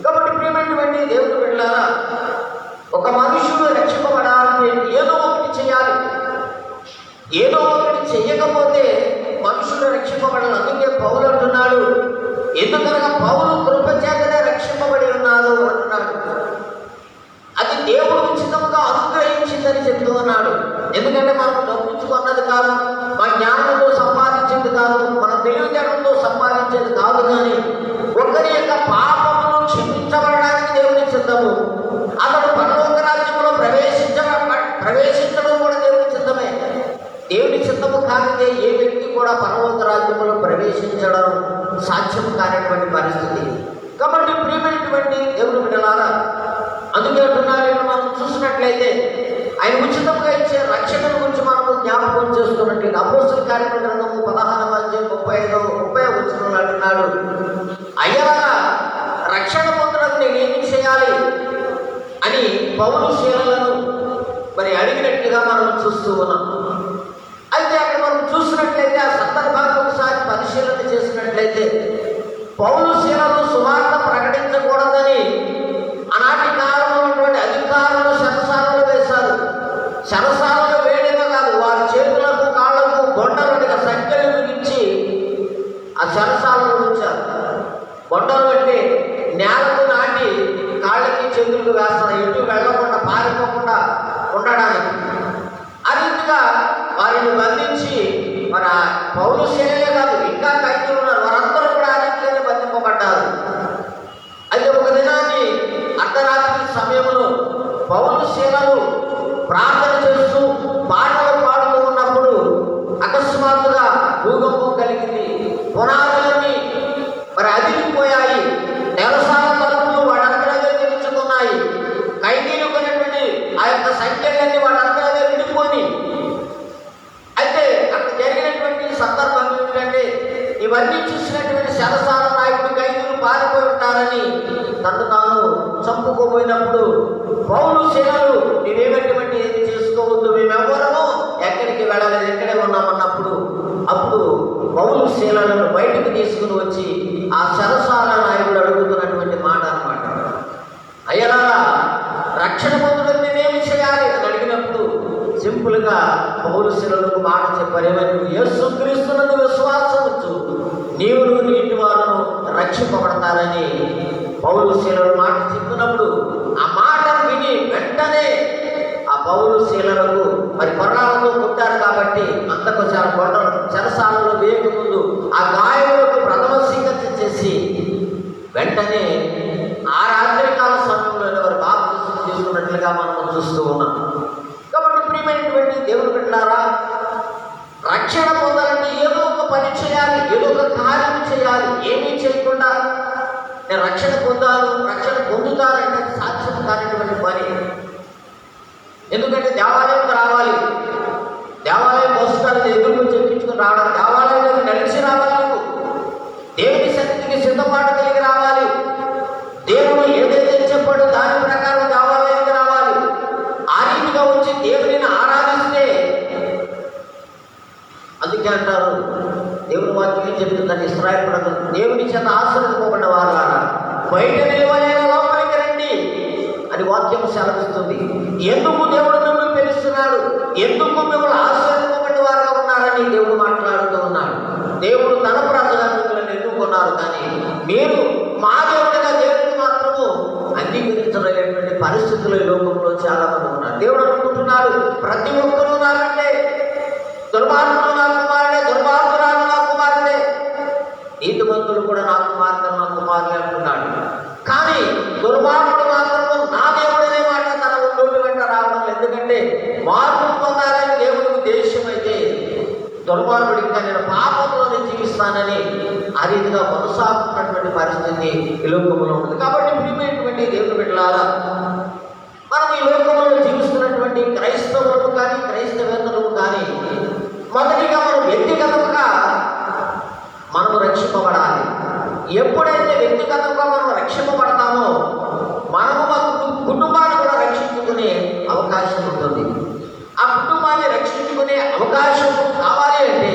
Speaker 1: కాబట్టి ప్రియమైనటువంటి దేవుని బిడ్డలారా, ఒక మనుషుడు రక్షింపబడాలంటే ఏదో ఒకటి చేయాలి. ఏదో ఒకటి చేయకపోతే మనుషులు రక్షింపబడాలి. అందుకే పౌలు అంటున్నాడు, ఎందుకనగా పౌలు కృపచేతనే రక్షింపబడి ఉన్నారు అంటున్నాడు. అది దేవుడు ఉచితంగా అనుగ్రహించిందని చెప్తూ ఉన్నాడు. ఎందుకంటే మనం డబ్బుచ్చుకున్నది కాదు, మా జ్ఞానంతో సంపాదించేది కాదు, మన తెలివితేటంతో సంపాదించేది కాదు. కానీ ఒకరి యొక్క పాపమును క్షమించబడడానికి దేవుని చిత్తము. అతడు పరలోక రాజ్యంలో ప్రవేశించడం కూడా దేవుని చిత్తమే. దేవుని చిత్తము కానిదే ఏ వ్యక్తి కూడా పరలోక రాజ్యంలో ప్రవేశించడం సాధ్యం కానిటువంటి పరిస్థితి. కాబట్టి ప్రియమైనటువంటి దేవుని బిడ్డలారా, అందుకే అంటున్నారు, మనం చూసినట్లయితే ఆయన ఉచితంగా ఇచ్చే రక్షణ గురించి మనము జ్ఞాపకం చేసుకున్నట్లయితే అపోస్తల కార్యక్రమ గ్రంథము 16వ అధ్యాయం 30వ వచనంలో అంటున్నాడు, అయ్యా రక్షణ పొందడానికి నేనేమి చేయాలి అని పౌలు శీలను మరి అడిగినట్లుగా మనం చూస్తూ ఉన్నాం. అయితే అక్కడ మనం చూసినట్లయితే ఆ సందర్భాన్ని ఒకసారి పరిశీలన చేసినట్లయితే పౌలు శీలను సువార్త ప్రకటించడం చెరసాలలో ఉంచారు. కొండలు అంటే నేలకు నాటి కాళ్ళకి చేతులకు వేస్తారు, ఎటు వెళ్ళకుండా పారిపోకుండా ఉండడానికి. ఆ రీతిగా వారిని బంధించి మన పౌలు శైలే కాదు, ఇంకా ఖైదీలు ఉన్నారు, వారందరూ కూడా ఆ రీతిగానే బంధింపబడ్డారు. అయితే ఒక దినాన్ని అర్ధరాత్రి సమయంలో పౌలు శైలలు ప్రార్థన చేస్తూ పాటలు పాడుతూ ఉన్నప్పుడు అకస్మాత్తుగా భూకంపం కలిగింది. పునాదులన్నీ మరి అదిరిపోయాయి. నెలసాల తలుపులు వాడందరూ తెరుచుకున్నాయి. ఖైదీలు కొనేటువంటి ఆ యొక్క సంఖ్యలన్నీ వాడందరూ విడిపోయి. అయితే అక్కడ జరిగినటువంటి సందర్భం ఏమిటంటే, ఇవన్నీ చూసినటువంటి శరసాల నాయకుడు ఖైదీలు పారిపోయి ఉంటారని తను తాను చంపుకోబోయినప్పుడు పౌలు శిలలు నేనేమటువంటి ఏది చేసుకోవద్దు, మేమెవ్వరము ఎక్కడికి వెళ్ళలేదు, ఎక్కడే ఉన్నామన్నప్పుడు అప్పుడు పౌలు శీలను బయటకు తీసుకుని వచ్చి ఆ చెరసాల నాయకుడు అడుగుతున్నటువంటి మాట అన్నమాట. అయ్యలారా, రక్షణ పొందడం మేమేమి చేయాలి అని అడిగినప్పుడు సింపుల్గా పౌలు శీలకు మాట చెప్పారు. ఏమని? యేసుక్రీస్తునందు విశ్వాసం ఉంచు, నీవు నీటి వారును రక్షింపబడతారని పౌలు శీలను మాట చెప్పినప్పుడు ఆ మాట విని వెంటనే ఆ పౌలు శీలకు మరి కొరడాలతో కొట్టారు కాబట్టి అంతకు చెరసాలలో వేయకముందు ఆ గాయములకు ప్రథమ చికిత్స చేసి వెంటనే ఆ రాత్రికాల సమయంలో వారు బాప్తిస్మం తీసుకున్నట్లుగా మనం చూస్తూ ఉన్నాం. కాబట్టి ప్రియమైనటువంటి దేవుని బిడ్డలారా, రక్షణ పొందాలంటే ఏదో ఒక పని చేయాలి, ఏదో ఒక కార్యం చేయాలి. ఏమీ చేయకుండా నేను రక్షణ పొందుతానంటే సాధ్యం కానిటువంటి పని. ఎందుకంటే దేవాలయంకి రావాలి, దేవాలయం వస్తున్నారు ఎదురు చెప్పించుకుని రావడం, దేవాలయంలోకి నడిచి రావాలి, నువ్వు దేవుని శక్తికి సిద్ధపాటు కలిగి రావాలి. దేవుడు ఏదైతే చెప్పాడో దాని ప్రకారం దేవాలయానికి రావాలి. ఆ రీతిగా వచ్చి దేవుడిని ఆరాధిస్తే, అందుకే అంటారు దేవుని వాక్యం ఏం చెప్తుందని, ఇశ్రాయేలు ప్రజలు దేవుని చేత ఆశీర్వదింపబడిన వారులారా బయట నిలవలేని లోపలికి రండి అని వాక్యం సెలవిస్తుంది. ఎందుకు దేవుడు మిమ్మల్ని పిలుస్తున్నాడు, ఎందుకు మిమ్మల్ని ఆశీర్వదింపబడిన వారుగా ఉన్నారని దేవుడు మాట్లాడుతూ ఉన్నాడు. దేవుడు తన ప్రజలను మిమ్మల్ని ఎన్నుకున్నారు, కానీ మీరు మా దేవుడిగా దేవుడిని మాత్రము అంగీకరించలేనటువంటి పరిస్థితులు ఈ లోకంలో చాలా మంది ఉన్నారు. దేవుడు అనుకుంటున్నాడు ప్రతి ఒక్కరూ నాకంటే దుర్మార్గుడు నా కుమారుడే, దుర్మార్గురాలు నా కుమారుడే, నీతిమంతుడు కూడా నా కుమార్తెలు నా కుమారులే అంటున్నాడు. కానీ దుర్మార్గుడు మాత్రము నా దేవుడనే మాట తన నోటి వెంట రావడం. ఎందుకంటే మార్పు పొందాలని దేవుడికి ఉద్దేశం అయితే దుర్మార్గుడు ఇంకా నేను పాపంలోనే జీవిస్తానని ఆ రీతిగా కొనసాగుతున్నటువంటి పరిస్థితి ఈ లోకంలో ఉంది. కాబట్టి ప్రియమైనటువంటి దేవుని బిడ్డలారా, మనం ఈ లోకంలో జీవిస్తున్నటువంటి క్రైస్తవులకు కానీ క్రైస్తవేతరులకు కానీ మొదటిగా మనం వ్యక్తిగతంగా మనము రక్షింపబడాలి. ఎప్పుడైతే వ్యక్తిగతంగా మనం రక్షింపబడతామో మనము మా కుటుంబాన్ని కూడా రక్షించుకునే అవకాశం ఉంటుంది. ఆ కుటుంబాన్ని రక్షించుకునే అవకాశం కావాలి అంటే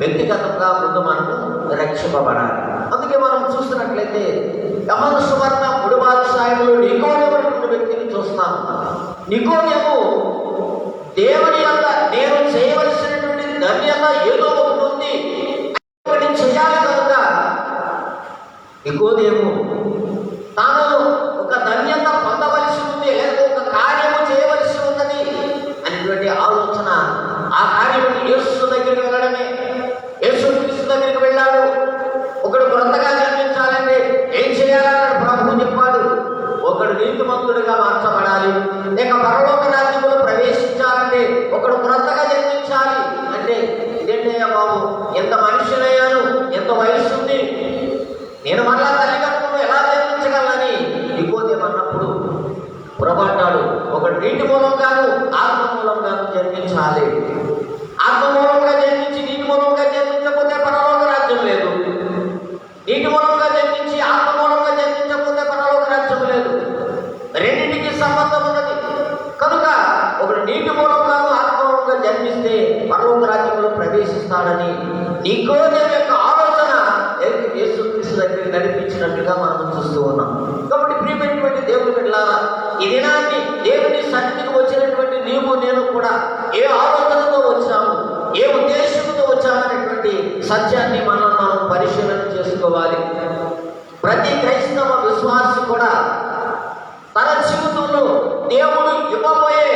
Speaker 1: వ్యక్తిగతంగా ముందు మనము రక్షింపబడాలి. అందుకే మనం చూస్తున్నట్లయితే యోహాను సువార్త 3వ అధ్యాయంలో నికోదేము అనే వ్యక్తిని చూస్తాం. నికోదేము దేవుని యొక్క నేను చేయవలసినటువంటి ధన్యత ఏదో ఒకటి ఉంది చేయాలి కనుక నికోదేము తాను ఒక ధన్యత పొందవలసి ఉంది, లేదా ఒక కార్యము చేయవలసి ఉన్నది అనేటువంటి ఆలోచన. ఆ కార్యము యేసు దగ్గరికి వెళ్ళడమే. యేసు క్రీస్తు దగ్గరికి వెళ్ళాడు. ఒకడు క్రొత్తగా జన్మించాలంటే ఏం చేయాలన్నాడు ప్రభువు చెప్పాడు. ఒకడు నీతిమంతుడిగా మార్చబడాలి, లేక పరలోక రాజ్యంలో ప్రవేశించాలంటే ఒకడు క్రొత్తగా జన్మించాలి. అంటే ఇదేంటయ్యా బాబు, ఎంత మనుషులయ్యాను, ఎంత వయసు ఉంది, నేను మళ్ళా తల్లిదండ్రులను ఎలా జన్మించగలని నికోదేము అన్నప్పుడు పొరపాటాడు. ఒకడు నీటి మూలంగాను ఆత్మ మూలంగాను జన్మించాలి. ఆత్మ మూలంగా జన్మించి నీటి మూలంగా జన్మించకపోతే పరలోక రాజ్యం లేదు. నీటి మూలంగా జన్మించి ఆత్మ మూలంగా జన్మించకపోతే పరలోక రాజ్యం లేదు. రెండింటికి సంబంధం ఉన్నది కనుక ఒకడు నీటి మూలంగాను ఆత్మ మూలంగా జన్మిస్తే పరలోక రాజ్యంలో ప్రవేశిస్తాడని నికోదేము యొక్క ఆలోచన యేసుక్రీస్తు దగ్గరికి నడిపించినట్టుగా మనం చూస్తూ ఉన్నాం. కాబట్టి ప్రియమైనటువంటి దేవుని బిడ్డలారా, ఈ దినాన్ని దేవుని సన్నిధికి వచ్చినటువంటి నీవు నేను కూడా ఏ ఆలోచనతో వచ్చాము, ఏ ఉద్దేశంతో వచ్చామనేటువంటి సత్యాన్ని మనం పరిశీలించాలి. చేసుకోవాలి. ప్రతి క్రైస్తవ విశ్వాసి కూడా తన జీవితంలో దేవుడు ఇవ్వబోయే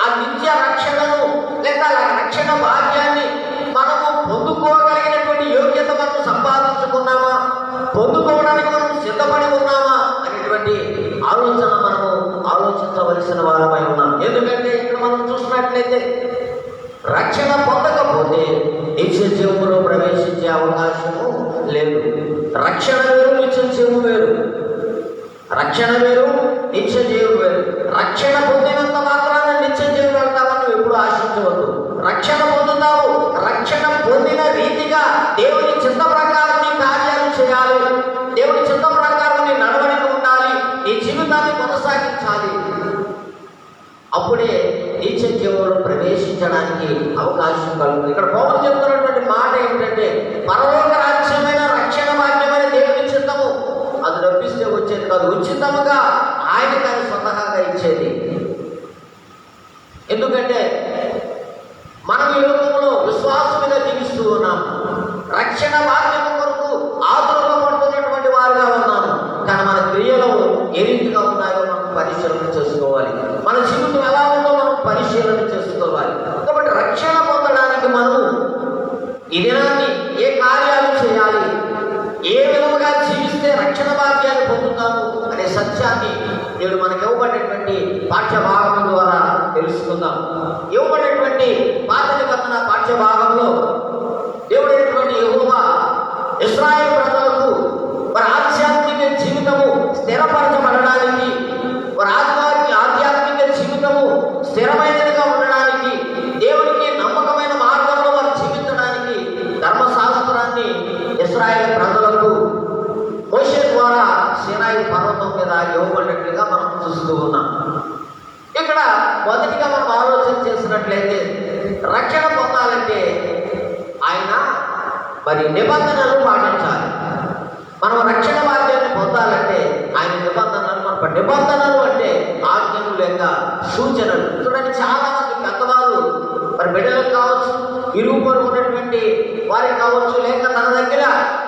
Speaker 1: ఆ నిత్య రక్షణను లేదా రక్షణ భాగ్యాన్ని మనము పొందుకోగలిగినటువంటి యోగ్యత మనం సంపాదించుకున్నామా, పొందుకోవడానికి మనం సిద్ధపడి ఉన్నామా అనేటువంటి ఆలోచన మనము ఆలోచించవలసిన వారమై ఉన్నాం. ఎందుకంటే ఇక్కడ మనం చూసినట్లయితే రక్షణ పొందకపోతే నిత్య జీవంలో ప్రవేశించే అవకాశము లేదు. రక్షణ వేరు, నిత్య జీవం వేరు. రక్షణ వేరు, నిత్య జీవం వేరు. రక్షణ పొందినంత మాత్రాన నిత్య జీవం వెళ్తామని ఎప్పుడు ఆశించవద్దు. రక్షణ పొందుతావు, రక్షణ పొందిన రీతిగా దేవుని చిత్త ప్రకారం నీ కార్యాలు చేయాలి, దేవుని చిత్త ప్రకారం నీ నడవడిక ఉండాలి, నీ జీవితాన్ని కొనసాగించాలి. అప్పుడే నిత్య జీవంలో ప్రవేశించడానికి అవకాశం కలుగుతుంది. ఇక్కడ పౌలు చెప్తున్నటువంటి మాట ఏమిటంటే, పరలోక రాజ్యమైన రక్షణ భాగ్యమైన దేవుని చిత్తము అది డబ్బిస్తే వచ్చేది కాదు, ఉచితముగా ఆయన కానీ స్వతహాగా ఇచ్చేది. ఎందుకంటే మనం ఈ లోకంలో విశ్వాసముగా జీవిస్తూ ఉన్నాము, రక్షణ భాగ్యం కొరకు ఆతురపడుతున్నటువంటి వారుగా ఉన్నాము. కానీ మన క్రియలు ఏ రీతిగా ఉన్నాయో మనం పరిశీలన చేసుకోవాలి. మన జీవితం ఎలా ఉందో మనం పరిశీలన చేసుకోవాలి. కాబట్టి రక్షణ పొందడానికి మనము ఈ దినాన్ని ఏ కార్యాలు చేయాలి, ఏ విధముగా జీవిస్తే రక్షణ భాగ్యాన్ని పొందుతాము అనే సత్యాన్ని నేడు మనకు ఇవ్వబడినటువంటి పాఠ్య భాగం ద్వారా తెలుసుకుందాం. ఇవ్వబడినటువంటి పాత నిబంధన పాఠ్య భాగంలో దేవుడైనటువంటి యెహోవా ఇశ్రాయేలు ప్రజలకు వారి ఆధ్యాత్మిక జీవితము స్థిరపరచబడడానికి, వారి ఆధ్యాత్మిక జీవితము స్థిరమైనదిగా ఉండడానికి, దేవునికి నమ్మకమైన మార్గంలో వారు జీవించడానికి ధర్మశాస్త్రాన్ని ఇశ్రాయేలు ప్రజలకు మోషే ద్వారా సీనాయి పర్వతం మీద ఇవ్వబడినట్లుగా మనం చూస్తూ ఉన్నాం. ఇక్కడ మొదటిగా మనం ఆలోచన చేసినట్లయితే రక్షణ పొందాలంటే ఆయన మరి నిబంధనలు పాటించాలి. మనం రక్షణ భాగ్యాన్ని పొందాలంటే ఆయన నిబంధనలు నిబంధనలు అంటే ఆజ్ఞలు లేక సూచనలు. చూడండి, చాలా మంది పెద్దవాళ్ళు మరి బిడ్డలకు కావచ్చు, ఇరుగు పొరుగు ఉన్నటువంటి వారికి కావచ్చు, లేక తన దగ్గర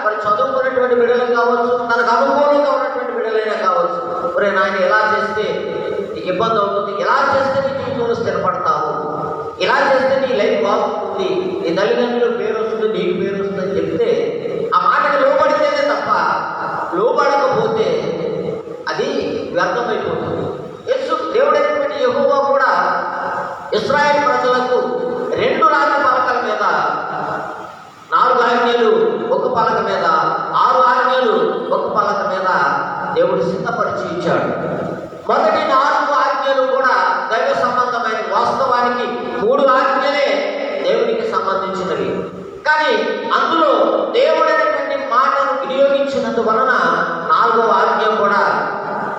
Speaker 1: మరి చదువుకున్నటువంటి బిడ్డలకు కావచ్చు, తనకు అనుకూలంగా ఉన్నటువంటి బిడ్డలైనా కావచ్చు, మరి నాయన ఎలా చేస్తే నీకు ఇబ్బంది అవుతుంది, ఎలా చేస్తే నీ జీవితంలో స్థిరపడతావు, ఇలా చేస్తే నీ లైఫ్ బాగుంటుంది, నీ తల్లిదండ్రులకు పేరు వస్తుంది, నీకు పేరు వస్తుంది అని చెప్తే ఆ మాటకు లోబడితేనే తప్ప లోబడకపోతే అది వ్యర్థమైపోతుంది. దేవుడైనటువంటి యెహోవా కూడా ఇశ్రాయేలు ప్రజలకు 2 రాతి పలకల మీద 4 ఆజ్ఞలు ఒక పలక మీద, 6 ఆజ్ఞలు ఒక పలక మీద దేవుడు సిద్ధపరిచి ఇచ్చాడు. మొదటి 4 ఆజ్ఞలు కూడా దైవ సంబంధమైన, వాస్తవానికి 3 ఆజ్ఞలే దేవునికి సంబంధించినవి. కానీ అందులో దేవుడైనటువంటి మాటను వినియోగించినందువలన 4వ ఆజ్ఞ కూడా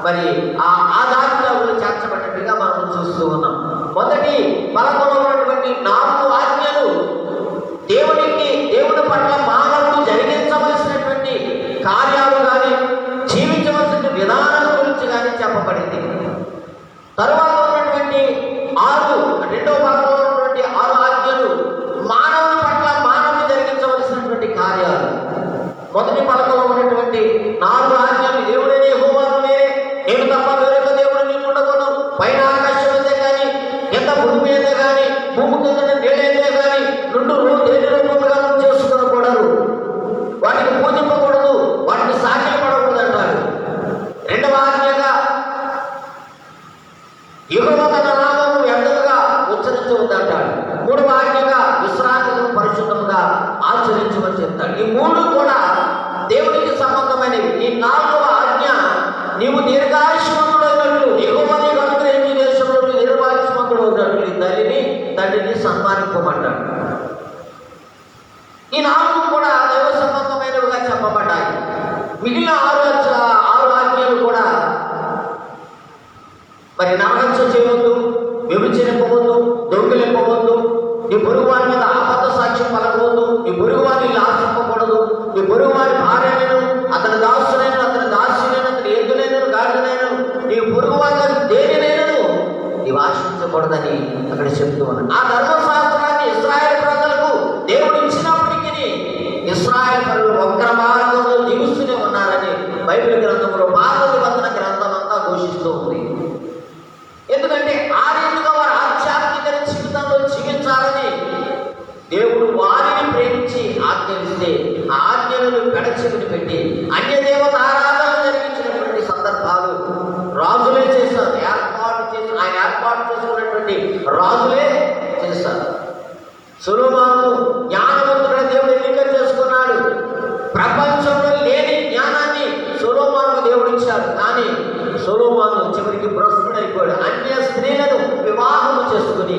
Speaker 1: మరి ఆ ఆజ్ఞలు చేర్చబడినట్టుగా మనం చూస్తూ ఉన్నాం. మొదటి పలకలో ఉన్నటువంటి 4 ఆజ్ఞలు దేవుడి పట్ల మానవుడు జరిగించవలసినటువంటి కార్యాలు కానీ, జీవించవలసిన విధానం గురించి కానీ చెప్పబడింది. తరువాత ఉన్నటువంటి 2వ పలకలో ఉన్నటువంటి 6 ఆజ్ఞలు మానవుని పట్ల మానవుడు జరిగించవలసినటువంటి కార్యాలు. మొదటి పలకలో ఉన్నటువంటి 4 ఆజ్ఞలు దేవుడైన యెహోవాను నేనే, నేను తప్ప వేరొక దేవుడు నీకు ఉండకూడదు, పైన ఆకాశం అయితే కానీ, కింద భూమి మీద కానీ, భూమి కింద నేలైతే కానీ రెండు దేని రూపంగా చేసుకునకూడదు, వాటిని పూజింపకూడదు, వాటిని సాక్షి పడకూడదు అంటాడు. 2వ ఆజ్ఞగా యెహోవా తన నామమును వ్యర్థముగా ఉచ్చరించవద్దంటాడు. 3వ ఆజ్ఞగా విశ్రాంతిని పరిశుద్ధంగా ఆచరించమని చెప్తాడు. ఈ 3 కూడా దేవునికి సంబంధమైనవి. ఈ 4వ ఆజ్ఞ, నీవు దీర్ఘాయుష్మంతుడైనట్లు, యెహోవా నీకు అనుగ్రహించిన దేశంలో దీర్ఘాయుష్మంతుడు అవుతాడు, నీ తండ్రిని సన్మానింపమంటాడు. ఈ 4 కూడా దైవ సంబంధమైనవిగా చెప్పబడ్డాయి. మిగిలిన 6 ఆజ్ఞలు కూడా మరి నరహత్య చేయవద్దు, వ్యభిచరింపవద్దు, దొంగిలింపవద్దు, నీ పొరుగువారి మీద అబద్ధ సాక్ష్యం పలకవద్దు, నీ పొరుగువారిని ఆశింపకూడదు, నీ పొరుగువారి భార్యనైనా, అతని దాసునైనా, అతని దాసినైనా, అతని ఎద్దునైనా, గాడిదనైనా, నీ ఆజ్ఞలిస్తే ఆ ఆజ్ఞలను పెడచెవిని పెట్టి అన్యదేవత ఆరాధన జరిగించినటువంటి సందర్భాలు రాజులే చేస్తారు. ఆయన ఏర్పాటు చేసుకున్నటువంటి రాజులే చేస్తారు. సొలొమోను జ్ఞానవంతుడైన దేవుడు ఎన్నిక చేసుకున్నాడు. ప్రపంచంలో లేని జ్ఞానాన్ని సొలొమోనుకు దేవుడు ఇచ్చాడు. కానీ సొలొమోను చివరికి భ్రష్టుడైపోయాడు. అన్య స్త్రీలను వివాహము చేసుకుని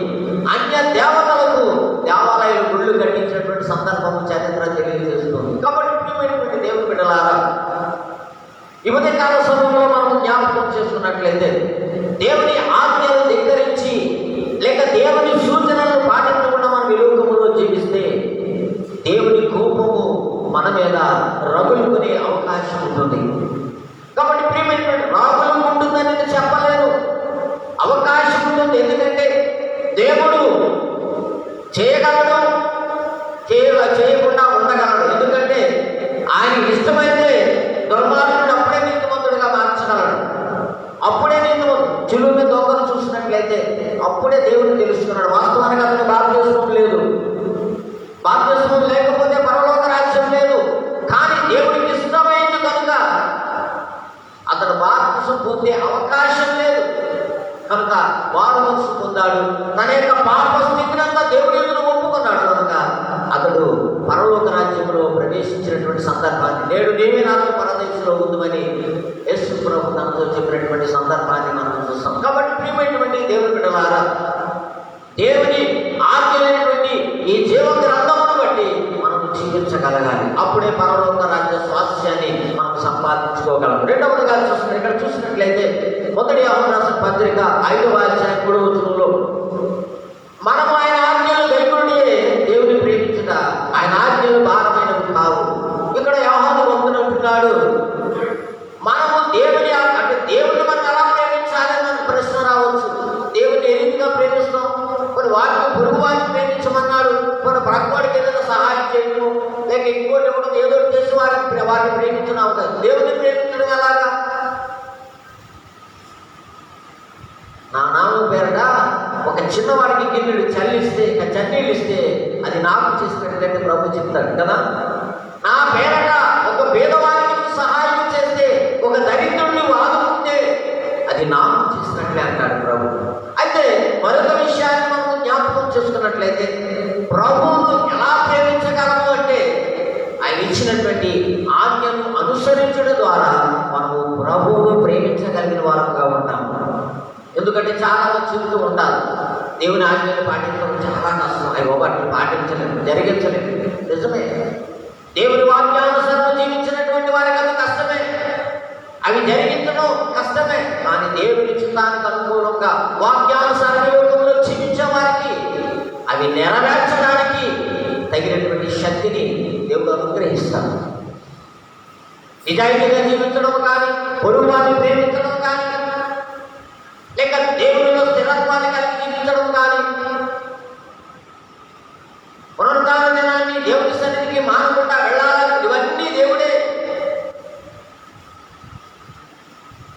Speaker 1: అన్య దేవతలకు దేవాలయాలు గుళ్ళు కట్టించినటువంటి సందర్భం చరిత్ర తెలియజేస్తుంది. కాబట్టి ప్రియమైనటువంటి దేవుని బిడ్డలారా, ఈ ఉదయకాల సమయంలో మనం జ్ఞాపకం చేసుకున్నట్లయితే దేవుని ఆజ్ఞలు ధిక్కరించి లేక దేవుని సూచనలను పాటించకుండా మనం ఈ లోకములో జీవిస్తే దేవుని కోపము మన మీద రగులుకునే అవకాశం ఉంటుంది. కాబట్టి ప్రియమైనటువంటి రాగులు ఉంటుందని నేను చెప్పలేను, అవకాశం ఉంటుంది. ఎందుకంటే దేవుడు చేయగలడు, చేయకుండా ఉండగలడు. ఎందుకంటే ఆయన ఇష్టమైతే దుర్మార్గుడు అప్పుడే నీతిమంతుడిగా మార్చగలడు. అప్పుడే నీతిమంతుడు చిలువ దొంగను చూసినట్లయితే అప్పుడే దేవుడు తెలుసుకున్నాడు. వాస్తవానికి అతను బాప్తిస్మం లేదు, బాప్తిస్మం లేకపోతే పరలోక రాజ్యం లేదు. కానీ దేవుడికి ఇష్టమైంది కనుక అతను బాప్తిస్మం పొందే అవకాశం లేదు. కనుక వారు మనసు పొందాడు. తన యొక్క పాప స్థితినంతా దేవుడి ఎదురు ఒప్పుకున్నాడు. కనుక అతడు పరలోక రాజ్యంలో ప్రవేశించినటువంటి సందర్భాన్ని, నేడు నీవే నాతో పరదేశంలో ఉందని యేసు ప్రభు తనతో చెప్పినటువంటి సందర్భాన్ని మనం చూస్తాం. కాబట్టి ప్రియమైనటువంటి దేవుని బిడ్డలారా, దేవుని ఆజ్ఞలైనటువంటి ఈ జీవ గ్రంథమును బట్టి మనం జీవించగలగాలి. అప్పుడే పరలోక రాజ్య స్వాస్థ్యాన్ని మనం సంపాదించుకోగలం. రెండవదిగా ఇక్కడ చూసినట్లయితే మొదటి యోహాను రాసిన పత్రిక 5వ అధ్యాయం 3వ వచనంలో మనము ఆయన ఆజ్ఞలు గైకొనుటయే దేవుని ప్రేమించుట, ఆయన ఆజ్ఞలు భారమైనవి కావు. ఇక్కడ యోహాను పొందుకుంటున్నాడు, మనము దేవుని అంటే దేవుని మనం ఎలా ప్రేమించాలి అని ప్రశ్న రావచ్చు. దేవుని ఏ రీతిగా ప్రేమిస్తాం? కొన్ని వాటిని పొరుగు వాటిని ప్రేమించమన్నాడు, మన ప్రక్కవాడికి ఏదైనా సహాయం చేయడం లేక ఇంకోటి ఇవ్వడం, ఏదో చేసి వారిని ప్రేమించడం అవుతుంది. దేవుని ప్రేమించడం ఎలాగా? నా నామం పేరట ఒక చిన్నవాడికి గిన్నెడు చన్నీళ్ళు ఇస్తే అది నాకు చేసినట్లయితే ప్రభు చెప్తాడు కదా. నా పేరట ఒక పేదవాడికి సహాయం చేస్తే, ఒక దరిద్రుడిని ఆదుకుంటే అది నాకు చేసినట్లే అంటాడు ప్రభు. అయితే మరొక విషయాన్ని మనం జ్ఞాపకం చేసుకున్నట్లయితే ప్రభువును ఎలా ప్రేమించగలము అంటే ఆయన ఇచ్చినటువంటి ఆజ్ఞను అనుసరించడం ద్వారా మనము ప్రభువును ప్రేమించగలిగిన వారంగా ఉంటాము. ఎందుకంటే చాలా మంది చెబుతూ ఉంటారు, దేవుని ఆజ్ఞలు పాటించడం చాలా కష్టం, అవి వాటిని పాటించలేదు, జరిగించలేదు. నిజమే, దేవుని వాక్యానుసారం జీవించినటువంటి వారికి అది కష్టమే, అవి జరిగించడం కష్టమే. కానీ దేవుని చిత్తానికి అనుకూలంగా వాక్యానుసార యోగంలో జీవించే వారికి అవి నెరవేర్చడానికి తగినటువంటి శక్తిని దేవుడు అనుగ్రహిస్తాడు. నిజాయితీగా జీవించడం కానీ, పొరుగు వారిని ప్రేమించడం కానీ, లేక దేవుడిలో స్థిరత్వాన్ని కలిగి జీవించడం కానీ, పునరుద్ధాన దినాన్ని దేవుడి సన్నిధికి మానకుండా వెళ్ళాలని, ఇవన్నీ దేవుడే.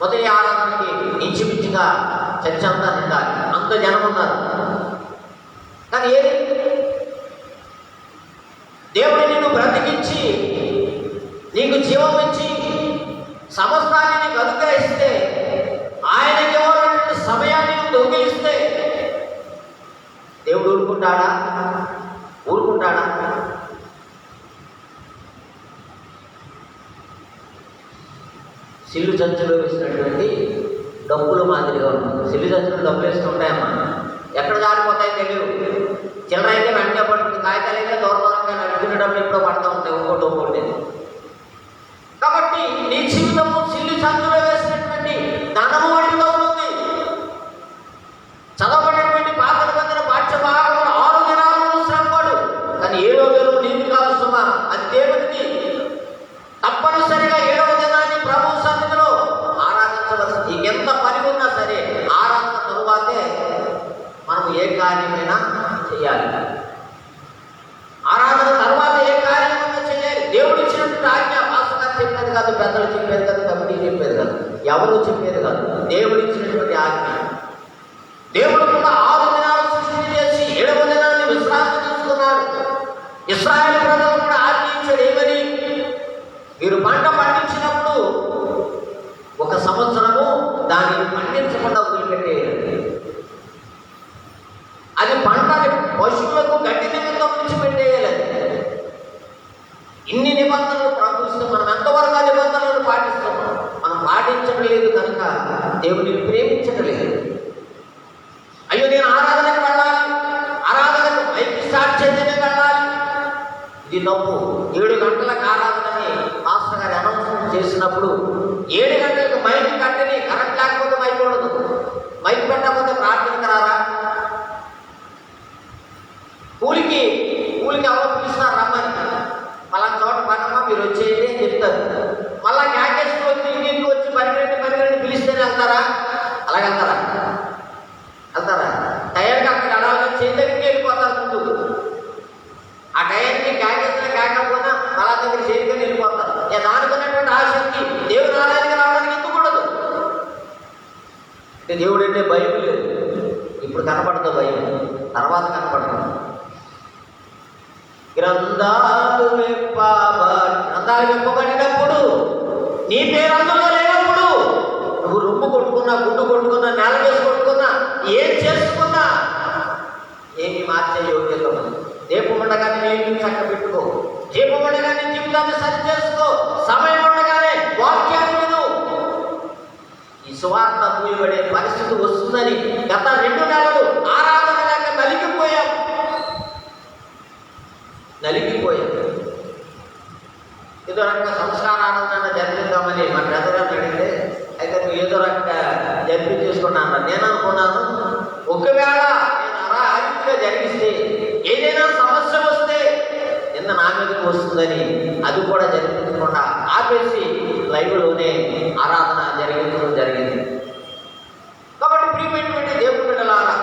Speaker 1: మొదటి ఆరాధనకి ఇంచుమించుగా చర్చ అంతా నిండాలి, అంత జనం ఉన్నారు. కానీ ఏది దేవుడు నిన్ను బ్రతికించి నీకు జీవం ఇచ్చి సమస్తాన్ని నీకు అనుగ్రహిస్తే, ఆయనకి ఎవరైనా సమయాన్ని దొంగిలిస్తే దేవుడు ఊరుకుంటాడా? సిల్లు చంచులో వేసినటువంటి డబ్బుల మాదిరిగా ఉంటుంది. సిల్లు చంచులు డబ్బులు వేస్తూ ఉంటాయమ్మా, ఎక్కడ జారిపోతాయో తెలియదు. చిల్లర అయితే వెంటనే పడుతుంది, కాగితాలు అయితే దూరంగా నడుచుకునే డబ్బులు ఎప్పుడో పడుతూ ఉంటాయి, ఒక్కోటి. కాబట్టి నీ జీవితము సిల్లు చంచులో వేసినటువంటి ధనము వంటిగా ఉంటుంది. చదవబడినటువంటి పాత్ర పొందిన పాఠ్యభాగంలో 6 దినాలను శ్రమపడు, కానీ 7వ దినం నీకు కావలసిన అది దేవుడికి. తప్పనిసరిగా 7వ దినాన్ని ప్రభు సన్నిధిలో ఆరాధించవలసింది. ఎంత పని ఉన్నా సరే ఆరాధన తరువాతే మనం ఏ కార్యమైనా చేయాలి. ఆరాధన తర్వాత ఏ కార్యమైనా చేయాలి. దేవుడు ఇచ్చినటువంటి ఆజ్ఞ పాస్టర్ చెప్పేది కాదు, పెద్దలు చెప్పేది కాదు, కమిటీ చెప్పేది కాదు, ఎవరు చెప్పేది కాదు, దేవుడు ఇచ్చినటువంటి ఆజ్ఞ. దేవుడు కూడా 6 దినాలు సృష్టి చేసి 7వ దినాన్ని విశ్రాంతి తీసుకున్నాడు. ఇశ్రాయేలు ప్రజలు కూడా మీరు పంట పండించినప్పుడు 1 సంవత్సరము దానిని పండించకుండా వదిలిపెట్టేయాలి. అది పంటని పశువులకు గడ్డి నిమిత్తం విడిచిపెట్టేయాలి. ఇన్ని నిబంధనలు ప్రభుత్వం మనం ఎంతవరకు ఆ నిబంధనలను పాటిస్తున్నాం? మనం పాటించడం లేదు కనుక దేవుని ప్రేమించడం లేదు. అయ్యో నేను ఆరాధనకు వెళ్ళాలి, ఆరాధనకు మైక్ స్టార్ట్ చేయడమే వెళ్ళాలి, ఇది నవ్వు. 7 గంటలకు ఆరాధనని మాస్టర్ గారు అనౌన్స్మెంట్ చేసినప్పుడు 7 గంటలకు మైక్ కట్టని, కరెక్ట్ లేకపోతే మైక్ ఉండదు, మైక్ పెట్టకపోతే ప్రార్థనకు రారా? కూలికి ఎవరు పిలుస్తారు రమ్మని, పలానా చోట పనమ్మా మీరు వచ్చేయండి అని చెప్తారు. మళ్ళా క్యాకేజ్కి వచ్చి ఇంటికి వచ్చి 12 పిలిస్తేనే వెళ్తారా? అలాగే వెళ్తారా? టైర్కి అక్కడ అడాలని చేతి దగ్గరికి వెళ్ళిపోతారు ముందు. ఆ టైర్కి క్యాకేజ్లో కాకపోయినా మళ్ళా దగ్గర చేతికి వెళ్ళిపోతారు. నేను అనుకున్నటువంటి ఆసక్తి దేవుడు ఆలయానికి రావడానికి ఎందుకు ఉండదు? అంటే దేవుడు అంటే భయం లేదు. ఇప్పుడు కనపడుతుంది భయం, తర్వాత కనపడుతుంది. గ్రంథాలు విప్పబడినప్పుడు నీ పేరు అందులో లేనప్పుడు నువ్వు రొమ్ము కొట్టుకున్నా, గుడ్డు కొట్టుకున్నా, నేల వేసి కొట్టుకున్నా, ఏం చేసుకున్నా ఏమి మార్చే యోగ్యత ఉంది. దీపం ఉండగానే నీటిని చక్క పెట్టుకో, దీపం ఉండగానే జీవితాన్ని సరి చేసుకో, సమయం ఉండగానే వాక్యాన్ని విను. ఈ సువార్త మూయబడే పరిస్థితి వస్తుందని గత 2 నెలలు ఆరాధన లేక నలిగిపోయాం. ఏదో రకంగా సంస్కారానందన జరిపిద్దామని మా బ్రదర్ అడిగితే, అయితే నువ్వు ఏదో రకంగా జరిపించేసుకున్నాను. నేను అనుకున్నాను, ఒకవేళ నేను అరాహితిగా జరిగిస్తే ఏదైనా సమస్య వస్తే నిన్న నా మీదకి వస్తుందని అది కూడా జరిపించకుండా ఆపేసి లైవ్లోనే ఆరాధన జరిగింది. కాబట్టి ప్రియమైనటువంటి దేవుని బిడ్డలారా,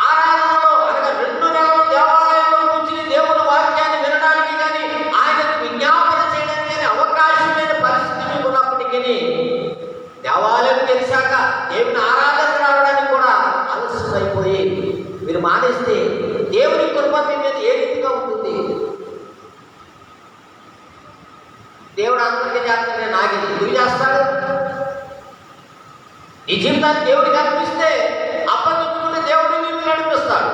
Speaker 1: ఆరాధనలో అనగా 2 నెలలు దేవాలయంలో కూర్చుని దేవుని వాక్యాన్ని వినడానికి కానీ, ఆయనకు విజ్ఞాపన చేయడానికి కానీ అవకాశమైన పరిస్థితి మీకు ఉన్నప్పటికీ దేవాలయం తెలిసాక దేవుని ఆరాధనకు రావడానికి కూడా ఆలస్యమైపోయి మీరు మానేస్తే దేవుని కృప మీ మీద ఏ రీతిగా ఉంటుంది? దేవుడు అందరికీ చేస్తానే నాకేది ఎందుకు చేస్తాడు? ఈ జీవితాన్ని దేవుడికి అనిపిస్తే అప్పగించుకుంటే దేవుడు నిన్ను నడిపిస్తాడు.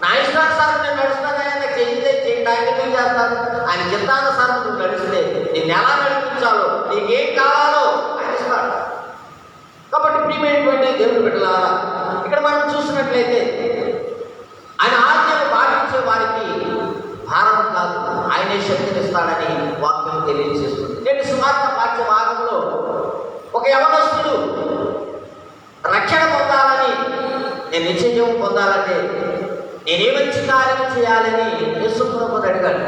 Speaker 1: నా ఇష్టానుసారం నేను నడుస్తాను, ఆయన చేయండి ఆయన ఎందుకు చేస్తాను? ఆయన చిత్తానుసారం నువ్వు నడిస్తే నిన్ను ఎలా నడిపించాలో, నీకేం కావాలో ఆయన ఇస్తాడు. కాబట్టి ప్రియమైనటువంటి దేవుని బిడ్డలారా, ఇక్కడ మనం చూసినట్లయితే ఆయన ఆజ్ఞలు పాటించే వారికి భారం కాదు, ఆయనే శక్తినిస్తాడని వాక్యం తెలియజేస్తుంది. నేను సువార్త పాఠ్య భాగంలో ఒక యవనస్తుడు రక్షణ పొందాలని, నేను నిత్యజీవం పొందాలంటే నేనే మంచి కార్యం చేయాలని యేసుప్రభువుని అడిగాడు.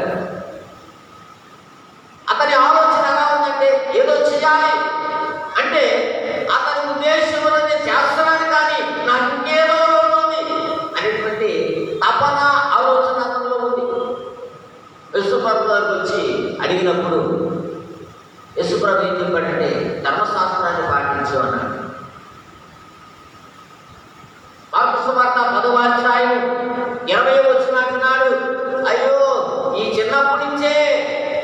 Speaker 1: అతని ఆలోచన ఎలా ఉందంటే, ఏదో చేయాలి అంటే అతని ఉద్దేశంలో నేను చేస్తున్నాను కానీ నాకు ఇంకేదో ఉంది అనేటువంటి తపన ఆలోచన అతనిలో ఉంది. యేసుప్రభు గారికి వచ్చి అడిగినప్పుడు యేసుప్రభు ఏం చెప్పాడంటే, ధర్మశాస్త్రాన్ని పాటించు అన్నాడు. మార్కు సువార్త 10వ అధ్యాయం 20వ వచనం అంటున్నాడు, అయ్యో ఈ చిన్నప్పటి నుంచే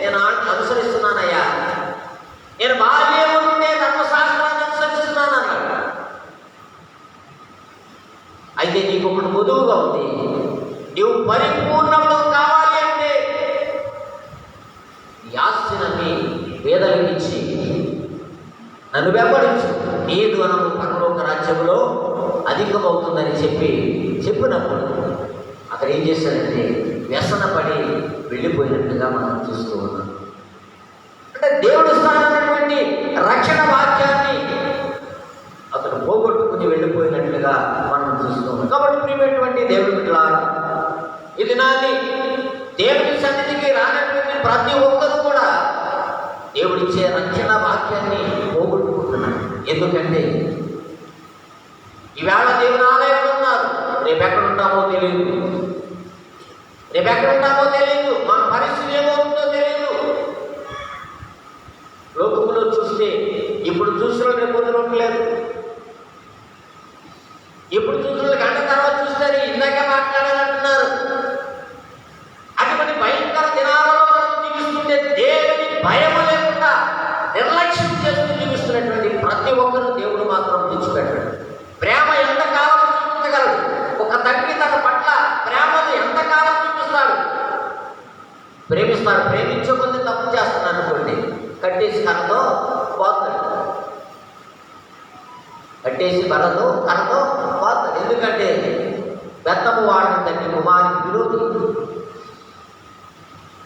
Speaker 1: నేను అనుసరిస్తున్నానయ్యా, నేను బాల్యం నుండే ధర్మశాస్త్రాన్ని అనుసరిస్తున్నాను అన్నాడు. అయితే నీకు ఒకటి పొదువుగా ఉంది, నీవు పరిపూర్ణంలో కావాలి అంటే ఈ ఆస్తిని పేదలకు ఇచ్చి నన్ను వెంబడించు, నీ ధనము పరలోక రాజ్యంలో అధికమవుతుందని చెప్పినప్పుడు అతను ఏం చేశాడంటే వ్యసనపడి వెళ్ళిపోయినట్టుగా మనం చూస్తూ ఉన్నాం. అంటే దేవుడు స్థానమైనటువంటి రక్షణ వాక్యాన్ని అతను పోగొట్టుకుని వెళ్ళిపోయినట్లుగా మనం చూస్తూ ఉన్నాం. కాబట్టి ప్రియమైనటువంటి దేవుడి బిడ్డలారా, ఈ దినాన్ని దేవుడి సన్నిధికి రానటువంటి ప్రతి ఒక్కరూ కూడా దేవుడిచ్చే రక్షణ వాక్యాన్ని పోగొట్టుకుంటున్నారు. ఎందుకంటే ఈవేళ దేవుని ఆలయంలో ఉన్నారు, రేపెక్కడుంటామో తెలియదు, మన పరిస్థితి ఏమవుతుందో తెలియదు. లోకంలో చూస్తే ఇప్పుడు చూసిన రేపు ఉండలేదు, ఇప్పుడు చూసిన గంట తర్వాత చూస్తే ఇందాక మాట్లాడాలంటున్నారు. అటువంటి భయంకర దినాలలో మనం జీవిస్తుంటే ప్రేమిస్తాడు. ప్రేమించకపోతే తప్పు చేస్తున్నాడు అనుకోండి, కట్టేసి కర్రతో పోతాడు. కట్టేసి కర్రతో పోతాడు. ఎందుకంటే బెత్తము వాడిన తండ్రి కుమారుని విరోధి.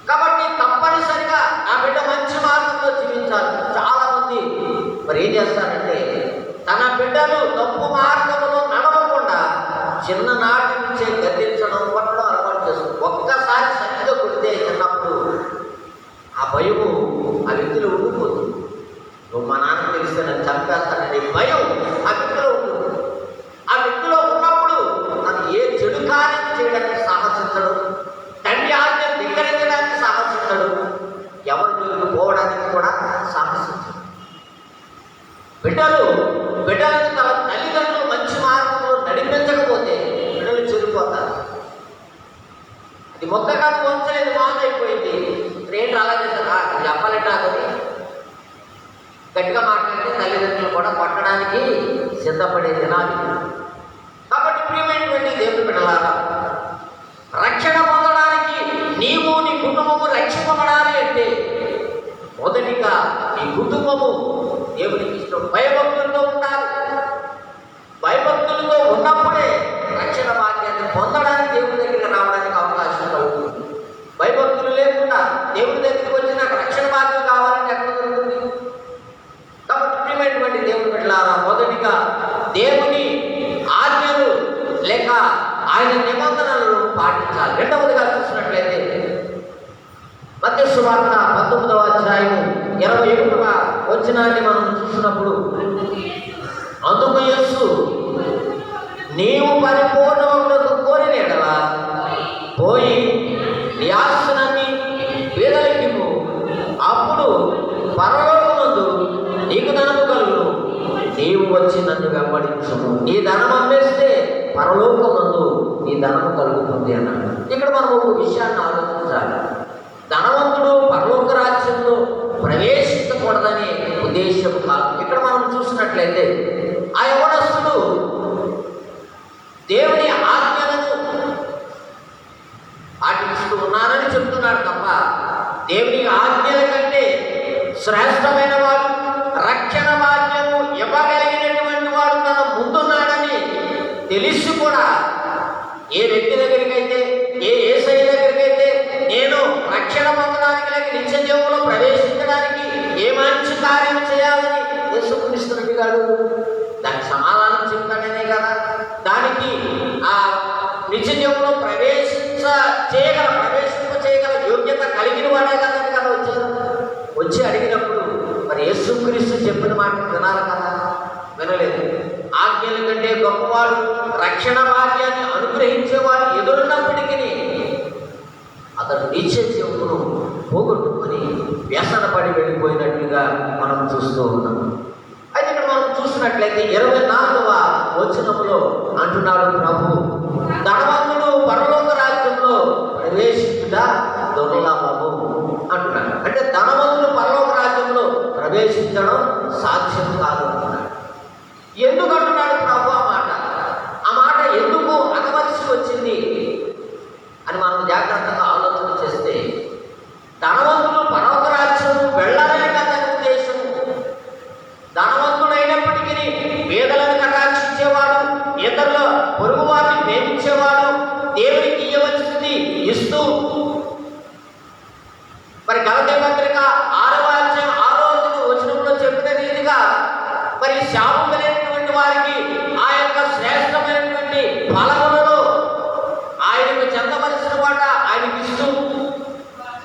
Speaker 1: కాబట్టి తప్పనిసరిగా ఆ బిడ్డ మంచి మార్గంలో జీవించాలి. చాలా మంది మరి ఏం చేస్తారంటే తన బిడ్డలు తప్పు మార్గంలో నడవకుండా చిన్ననాటి నుంచే గద్దించడం, కొట్టడం అలవాటు చేస్తారు. ఒక్కసారి సరిగ్గా కొడితే చిన్నప్పుడు ఆ భయము ఆ వ్యక్తిలో ఉండిపోతుంది. నువ్వు మా నాన్న తెలిస్తే నన్ను చంపేస్తాననే భయం ఆ వ్యక్తిలో ఉంటుంది. ఆ వ్యక్తిలో ఉన్నప్పుడు తను ఏ చెడు కార్యం చేయడానికి సాహసించడు, తండ్రి ఆజ్ఞ ధిక్కరించడానికి సాహసించడు, ఎవరి జోలికి పోవడానికి కూడా సాహసించడు. బిడ్డలను తమ తల్లిదండ్రులు మంచి మార్గంలో నడిపించకపోతే బిడ్డలు చెడిపోతారు. అది మొక్కకాదు వంచలేదు, మామూలు అయిపోయింది. ఏంటి అలా చేశారా చెప్పాలంటే అతని గట్టిగా మాట్లాడితే తల్లిదండ్రులు కూడా కొట్టడానికి సిద్ధపడే దినాలు. కాబట్టి ప్రియమైనటువంటి దేవుని బిడ్డలారా, రక్షణ పొందడానికి నీవు నీ కుటుంబము రక్షింపబడాలి అంటే మొదటిగా నీ కుటుంబము దేవునికి ఇష్టం భయభక్తులతో ఉండాలి. భయభక్తులతో ఉన్నప్పుడే రక్షణ భాగ్యాన్ని పొందడానికి దేవుని దగ్గరికి రావడానికి అవకాశం కలుగుతుంది. భయభక్తులు లేకుండా దేవుని దగ్గరికి వచ్చి నాకు రక్షణ భాగ్యం కావాలంటే ఎక్కడ దొరుకుతుంది? కాబట్టి ప్రియమైనటువంటి దేవుని బిడ్డలారా, మొదటిగా దేవుని ఆజ్ఞలు లేక ఆయన నిబంధనలను పాటించాలి. రెండవదిగా చూసినట్లయితే మత్తయి సువార్త 19వ అధ్యాయం 21వ వచనాన్ని మనం చూసినప్పుడు, అందుకు యేసు నీవు పరిపూర్ణములకు కోరిన యెడల పోయి నీ ఆస్తులన్నీ పేదలకివ్వు, అప్పుడు పరలోకమందు నీకు ధనము కలుగును. నీవు వచ్చి నన్ను వెంబడించుము. నీ ధనం అమ్మేస్తే పరలోకమందు నీ ధనము కలుగుతుంది అన్నాడు. ఇక్కడ మనం ఒక విషయాన్ని ఆలోచించాలి. ధనవంతుడు పరలోక రాజ్యంలో ప్రవేశించకూడదనే ఉద్దేశం కాదు. ఇక్కడ మనం చూసినట్లయితే ఆ యవనస్తుడు దేవుని ఆజ్ఞలను పాటిస్తూ ఉన్నానని చెప్తున్నాడు తప్ప దేవుని ఆజ్ఞల కంటే శ్రేష్టమైన వాడు, రక్షణ భాగ్యము ఇవ్వగలిగినటువంటి వాడు తన ముందున్నాడని తెలిసి కూడా ఏ వ్యక్తి దగ్గరికైతే, ఏ యేసయ్య దగ్గరికైతే నేను రక్షణ పొందడానికి లేక నిత్య జీవంలో ప్రవేశించడానికి ఏ మంచి కార్యం చేయాలని యేసుక్రీస్తు గారు దానికి సమాధానం చెప్తాడనే కదా, దానికి ఆ నిత్య జీవంలో ప్రవేశింప చేయగల యోగ్యత కలిగిన వాడే కదండి కదా వచ్చి అడిగినప్పుడు మరి యేసుక్రీస్తు చెప్పిన మాట వినాలి కదా, వినలేదు. ఆజ్ఞల కంటే గొప్పవాడు, రక్షణ భాగ్యాన్ని అనుగ్రహించేవాడు ఎదురున్నప్పటికీ అతను నిత్య జీవమును పోగొట్టుకొని వ్యసనపడి వెళ్ళిపోయినట్లుగా మనం చూస్తూ ఉన్నాం. అయితే ఇక్కడ మనం చూసినట్లయితే 24వ వచనములో అంటున్నాడు ప్రభు, ధనవంతుడు పరలోక రాజ్యంలో ప్రవేశించుట దుర్లభము అంటున్నాడు. అంటే ధనవంతుడు పరలోక రాజ్యంలో ప్రవేశించడం సాధ్యం కాదు అంటున్నాడు. ఎందుకు అంటున్నాడు ప్రభు ఆ మాట ఎందుకు అనవలసి వచ్చింది అని మనం జాగ్రత్తగా ఆలోచన చేస్తే, ధనవంతులు పరలోక రాజ్యం వెళ్ళాలని కదా ఉద్దేశం. ధనవంతుడైనప్పటికీ పేదలను కటాక్షించేవాడు, ఇతరుల పొరుగు వారిని ప్రేమించేవాడు, దేవునికి ఇవ్వవలసింది ఇస్తూ మరి గలతీ పత్రిక 6వ అధ్యాయం 6వ వచనంలో చెప్పిన రీతిగా మరి శాపం కలిగినటువంటి వారికి ఆ యొక్క శ్రేష్టమైనటువంటి ఫలములను ఆయనకు చెందవలసిన వాట ఆయనకి ఇస్తూ,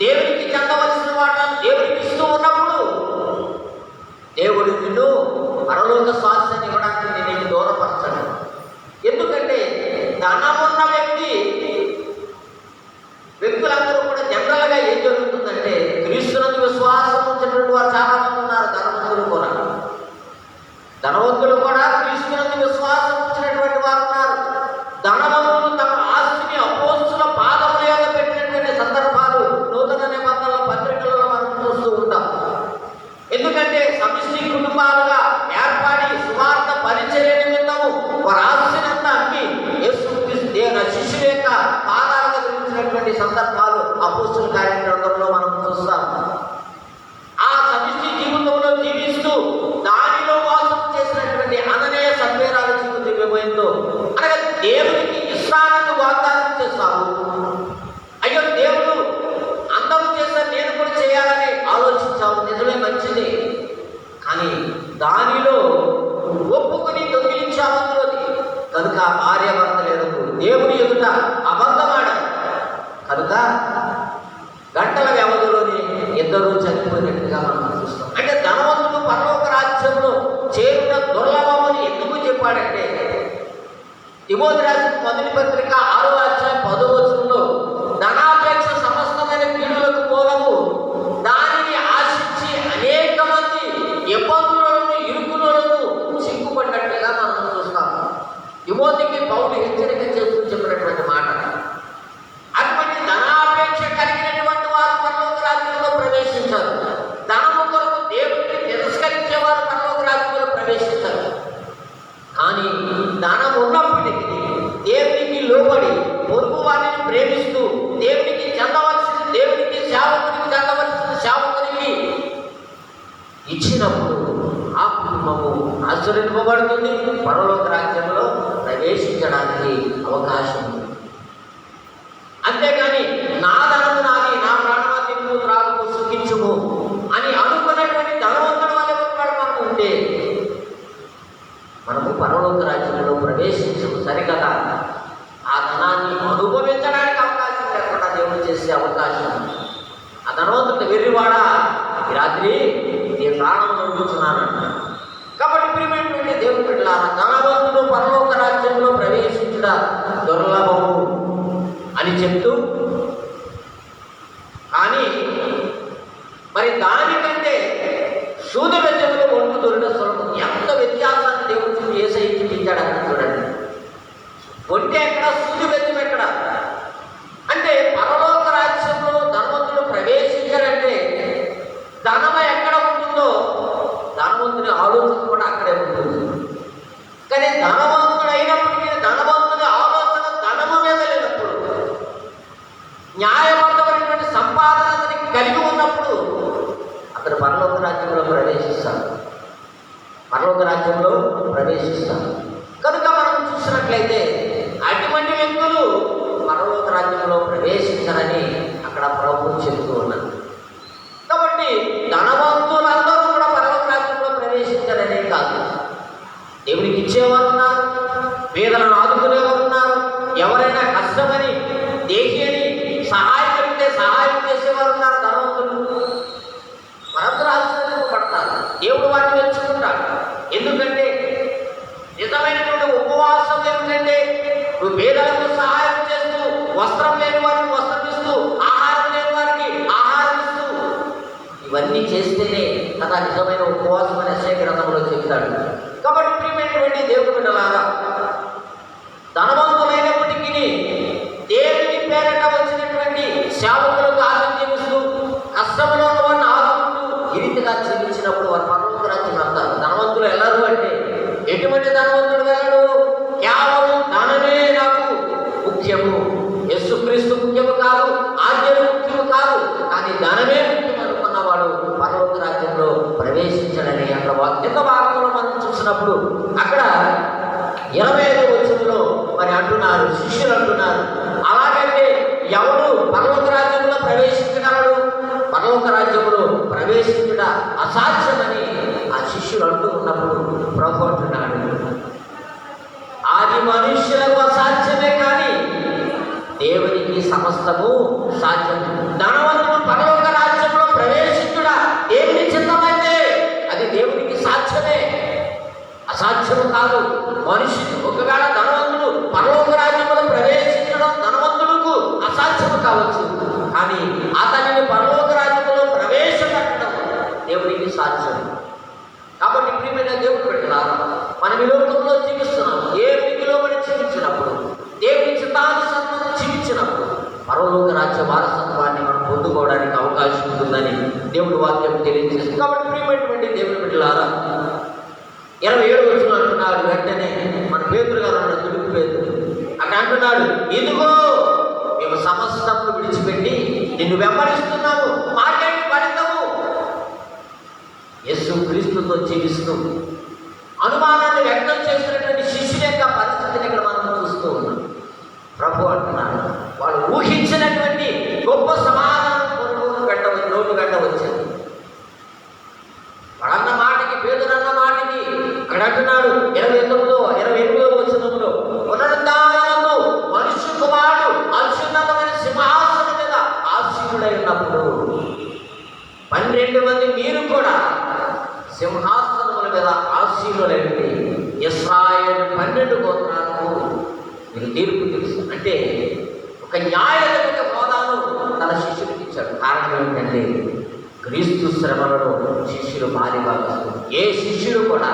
Speaker 1: దేవునికి చెందవలసిన వాట దేవునికి ఇస్తూ ఉన్నప్పుడు దేవుడు నిన్ను పరలోక స్వాస్థ్యాన్ని ఇవ్వడానికి నేను దూరపరచను. ఎందుకంటే ధనమున్న వ్యక్తులందరూ కూడా జనరల్గా ఏం జరుగుతుందంటే, క్రీస్తునందు విశ్వాసం ఉంచినటువంటి వారు చాలా మంది ఉన్నారు. ధనవంతులు కూడా క్రీస్తునందు విశ్వాసం ఉంచినటువంటి వారు ఉన్నారు. ధనవంతులు తమ ఆస్తిని అపోస్తుల పాదముల మీద పెట్టినటువంటి సందర్భాలు నూతన నిబంధనల పత్రికలలో మనం చూస్తూ ఉంటాం. ఎందుకంటే సమిష్టి కుటుంబాలుగా ఏర్పడి సువార్త పరిచర్య నిమిత్తము వారి ఆస్తినంతా అమ్మి యేసుక్రీస్తు శిష్యుల యొక్క పాదాల దగ్గర ఉంచినటువంటి సందర్భాలు అపోస్తుల కార్యక్రమంలో మనం చూస్తాం. ఆ సమిష్టి జీవితంలో జీవిస్తూ దానిలో వాసం చేసినటువంటి అననీయ సభ్యురాల జీవితం ఏమైందో, అనగా దేవునికి ఇష్టాన్ని వాగ్దానం చేస్తాము. అయ్యో దేవుడు అందరూ చేస్తారు, నేను కూడా చేయాలని ఆలోచించాము, నిజమే మంచిది. కానీ దానిలో ఒప్పుకొని దొంగిలించాము కనుక భార్యాభర్తలు దేవుని ఎదుట అబద్ధమాడారు కనుక గంటల వ్యవధిలోనే ఇద్దరూ చనిపోయినట్టుగా మనం చూస్తాం. అంటే ధనవంతుడు పరలోక రాజ్యంలో చేరుట దుర్లభమని ఎందుకు చెప్పాడంటే, తిమోతి రాసిన మొదటి పత్రిక 6వ అధ్యాయం 10వ వచనంలో ధనాపేక్ష సమస్తమైన కీడులకు మూలము, దానిని ఆశించి అనేక మంది ఇబ్బందులను ఇరుకులను సిగ్గుపడ్డట్టుగా మనం చూస్తాం. తిమోతికి పౌలు హెచ్చరిక చేస్తూ చెప్పినటువంటి మాట, అటువంటి ధనాపేక్ష కలిగినటువంటి వారు పరలోక రాజ్యంలో ప్రవేశించారు. ధనము కొరకు దేవుడిని తిరస్కరించే వారు పరలోక రాజ్యంలో ప్రవేశించారు. కానీ ధనం ఉన్నప్పటికీ దేవునికి లోబడి పొరుగు వారిని ప్రేమిస్తూ దేవునికి చెందవలసిన దేవునికి సేవకునికి చెందవలసిన సేవకునికి ఇచ్చినప్పుడు ఆ కుటుంబము ఆశీర్వదింపబడుతుంది, పరలోక రాజ్యంలో ప్రవేశించడానికి అవకాశం ఉంది. అంతేగాని నా ధనము నాది, నా ప్రాణమా తిను త్రాగు సుఖించుము అని అనుకున్నటువంటి ధనవంతుడు వల్ల మనం ఉంటే మనము పరలోక రాజ్యంలో ప్రవేశించము. సరికదా ఆ ధనాన్ని అనుభవించడానికి అవకాశం లేకుండా దేవుడు చేసే అవకాశం. ఆ ధనవంతుడు వెర్రివాడా, ఈ రాత్రి నీ ప్రాణం అనుకుంటున్నానంట. కాబట్టి ప్రియమైనటువంటి దేవుని బిడ్డలారా, ధనవంతుడు పరలోక రాజ్యంలో ప్రవేశించుట దుర్లభము అని చెప్తూ, కానీ మరి దానికంటే శూద వ్యత్యంలో ఒంటు దొరిన సులభం. ఎంత వ్యత్యాసాన్ని దేవుడు ఏసై చూపించాడు అక్కడ చూడండి. ఒంటి ఎక్కడ, సూది వ్యత్యం ఎక్కడ? అంటే పరలోక రాజ్యంలో ధనవంతుడు ప్రవేశించాడంటే ధనమ ఎక్కడ ఉంటుందో ధనవంతుని ఆలోచన కూడా అక్కడే ఉంటుంది. కానీ ధనవంతుడు అయినప్పటికీ ధనవంతుని ఆలోచన ధనము మీద లేనప్పుడు, న్యాయబద్ధమైనటువంటి సంపాదన అతనికి కలిగి ఉన్నప్పుడు అతను పరలోక రాజ్యంలో ప్రవేశిస్తాడు. పరలోక రాజ్యంలో ప్రవేశిస్తాడు. కనుక మనం చూసినట్లయితే అటువంటి వ్యక్తులు పరలోక రాజ్యంలో ప్రవేశించారని అక్కడ ప్రభువు చెబుతూ ఉన్నారు. కాబట్టి ధనవంతులందరూ కూడా పరలోక రాజ్యంలో ప్రవేశించారనే కాదు, దేవునికి ఇచ్చేవారు ఉన్నారు, పేదలను ఆదుకునేవారు ఉన్నారు, ఎవరైనా కష్టమని దేహి అని సహాయం కలిగితే సహాయం చేసేవారు ఉన్నారు. ధనవంతులు మనందరూ ఆశీర్వదింపబడతారు, దేవుడు వాటిని మెచ్చుకుంటాడు. ఎందుకంటే నిజమైనటువంటి ఉపవాసం ఏమిటంటే, నువ్వు పేదలకు సహాయం చేస్తూ, వస్త్రం లేని వారికి వస్త్రం ఇస్తూ, ఆహారం లేని వారికి ఆహారం ఇస్తూ, ఇవన్నీ చేస్తేనే కదా నిజమైన ఉపవాసం అనే అక్షయ గ్రంథంలో చెప్తాడు. కాబట్టి ప్రియమైనటువంటి దేవుని బిడ్డలారా, ధనవంతులైనప్పటికీ దేవుని పేరట వచ్చినటువంటి సేవకులకు ఆరోగ్యం ఇస్తూ, కష్టంలో వారిని ఆదుకుంటూ ఈ రీతిగా జీవించినప్పుడు వారు పరలోక రాజ్యం వెళ్తారు. ధనవంతులు వెళ్ళరు అంటే ఎటువంటి ధనవంతుడు వెళ్ళడు? కేవలం ధనమే నాకు ముఖ్యము, యేసుక్రీస్తు ముఖ్యము కాదు, ఆజ్ఞలు ముఖ్యము కాదు, కానీ ధనమే ముఖ్యం అనుకున్నవాడు పరలోక రాజ్యంలో ప్రవేశించడని అక్కడ కింద భాగంలో మనం చూసినప్పుడు అక్కడ 25వ వచనంలో మరి అంటున్నారు, శిష్యులు అంటున్నారు, అలాగంటే ఎవరు పరలోక రాజ్యంలో ప్రవేశించగలడు? పరలోక రాజ్యంలో ప్రవేశించుట అసాధ్యమని ఆ శిష్యులు అంటూ ఉన్నప్పుడు ప్రభు అంటున్నాడు, ఆది మనుష్యులకు అసాధ్యమే కానీ దేవునికి సమస్తము సాధ్యం. ధనవంతుడు పరలోక రాజ్యంలో ప్రవేశించుట దేవుని చిత్తమైతే అది దేవునికి సాధ్యమే, అసాధ్యము కాదు. మనుషుడు ఒకవేళ ధనవంతుడు పరలోక రాజ్యంలో ప్రవేశించడం ధనవంతుడుకు అసాధ్యము కావచ్చు, కానీ అతనిని పరలోక రాజ్యంలో ప్రవేశపెట్టడం దేవునికి సాధ్యం. కాబట్టి ప్రియమైన దేవుడు పెట్టారు, మనం ఈ లోకంలో జీవిస్తున్నాం. దేవునికి లోబడి జీవించినప్పుడు, దేవుని చిత్తానుసారం జీవించినప్పుడు పరలోక రాజ్య వారసత్వాన్ని మనం పొందుకోవడానికి అవకాశం ఉంటుందని దేవుడు వాక్యం తెలియజేస్తుంది. కాబట్టి ప్రియమైనటువంటి దేవుని బిడ్డలారా, 27వ వచనం అంటున్నాడు, వెంటనే మన పేతురు గారు అన్న తుడుపు పేతురు అక్కడ అంటున్నాడు, ఇదిగో మీ మేము సమస్తము విడిచిపెట్టి నిన్ను వెంబడిస్తున్నాము, మాకేంటి ఫలితము? యేసు క్రీస్తుతో జీవిస్తూ అనుమానాన్ని వ్యక్తం చేస్తున్నటువంటి శిష్యుల యొక్క పరిస్థితిని ఇక్కడ మనం చూస్తూ ఉన్నాం. ప్రభు అంటున్నాడు, వాడు ఊహించినటువంటి గొప్ప సమాధానం నోటు గంట వచ్చింది. వాడన్న మాటకి, పేదరన్న మాటకి అక్కడ అంటున్నాడు 28వ వచనంలో, పునరుద్ధానమందు మనుష్య కుమారుడు అత్యున్నతమైన సింహాసనం మీద ఆసీనుడై ఉన్నప్పుడు 12 మంది మీరు కూడా సింహాసనముల మీద ఆసీనులైంది. ఇశ్రాయేలు 12 గోత్రాలకు మీరు తీర్పు తెలుసు అంటే ఒక న్యాయమైన హోదాను తన శిష్యుడికి ఇచ్చాడు. కారణం ఏమిటంటే క్రీస్తు శ్రమలలో శిష్యులు మారివాగస్తారు. ఏ శిష్యుడు కూడా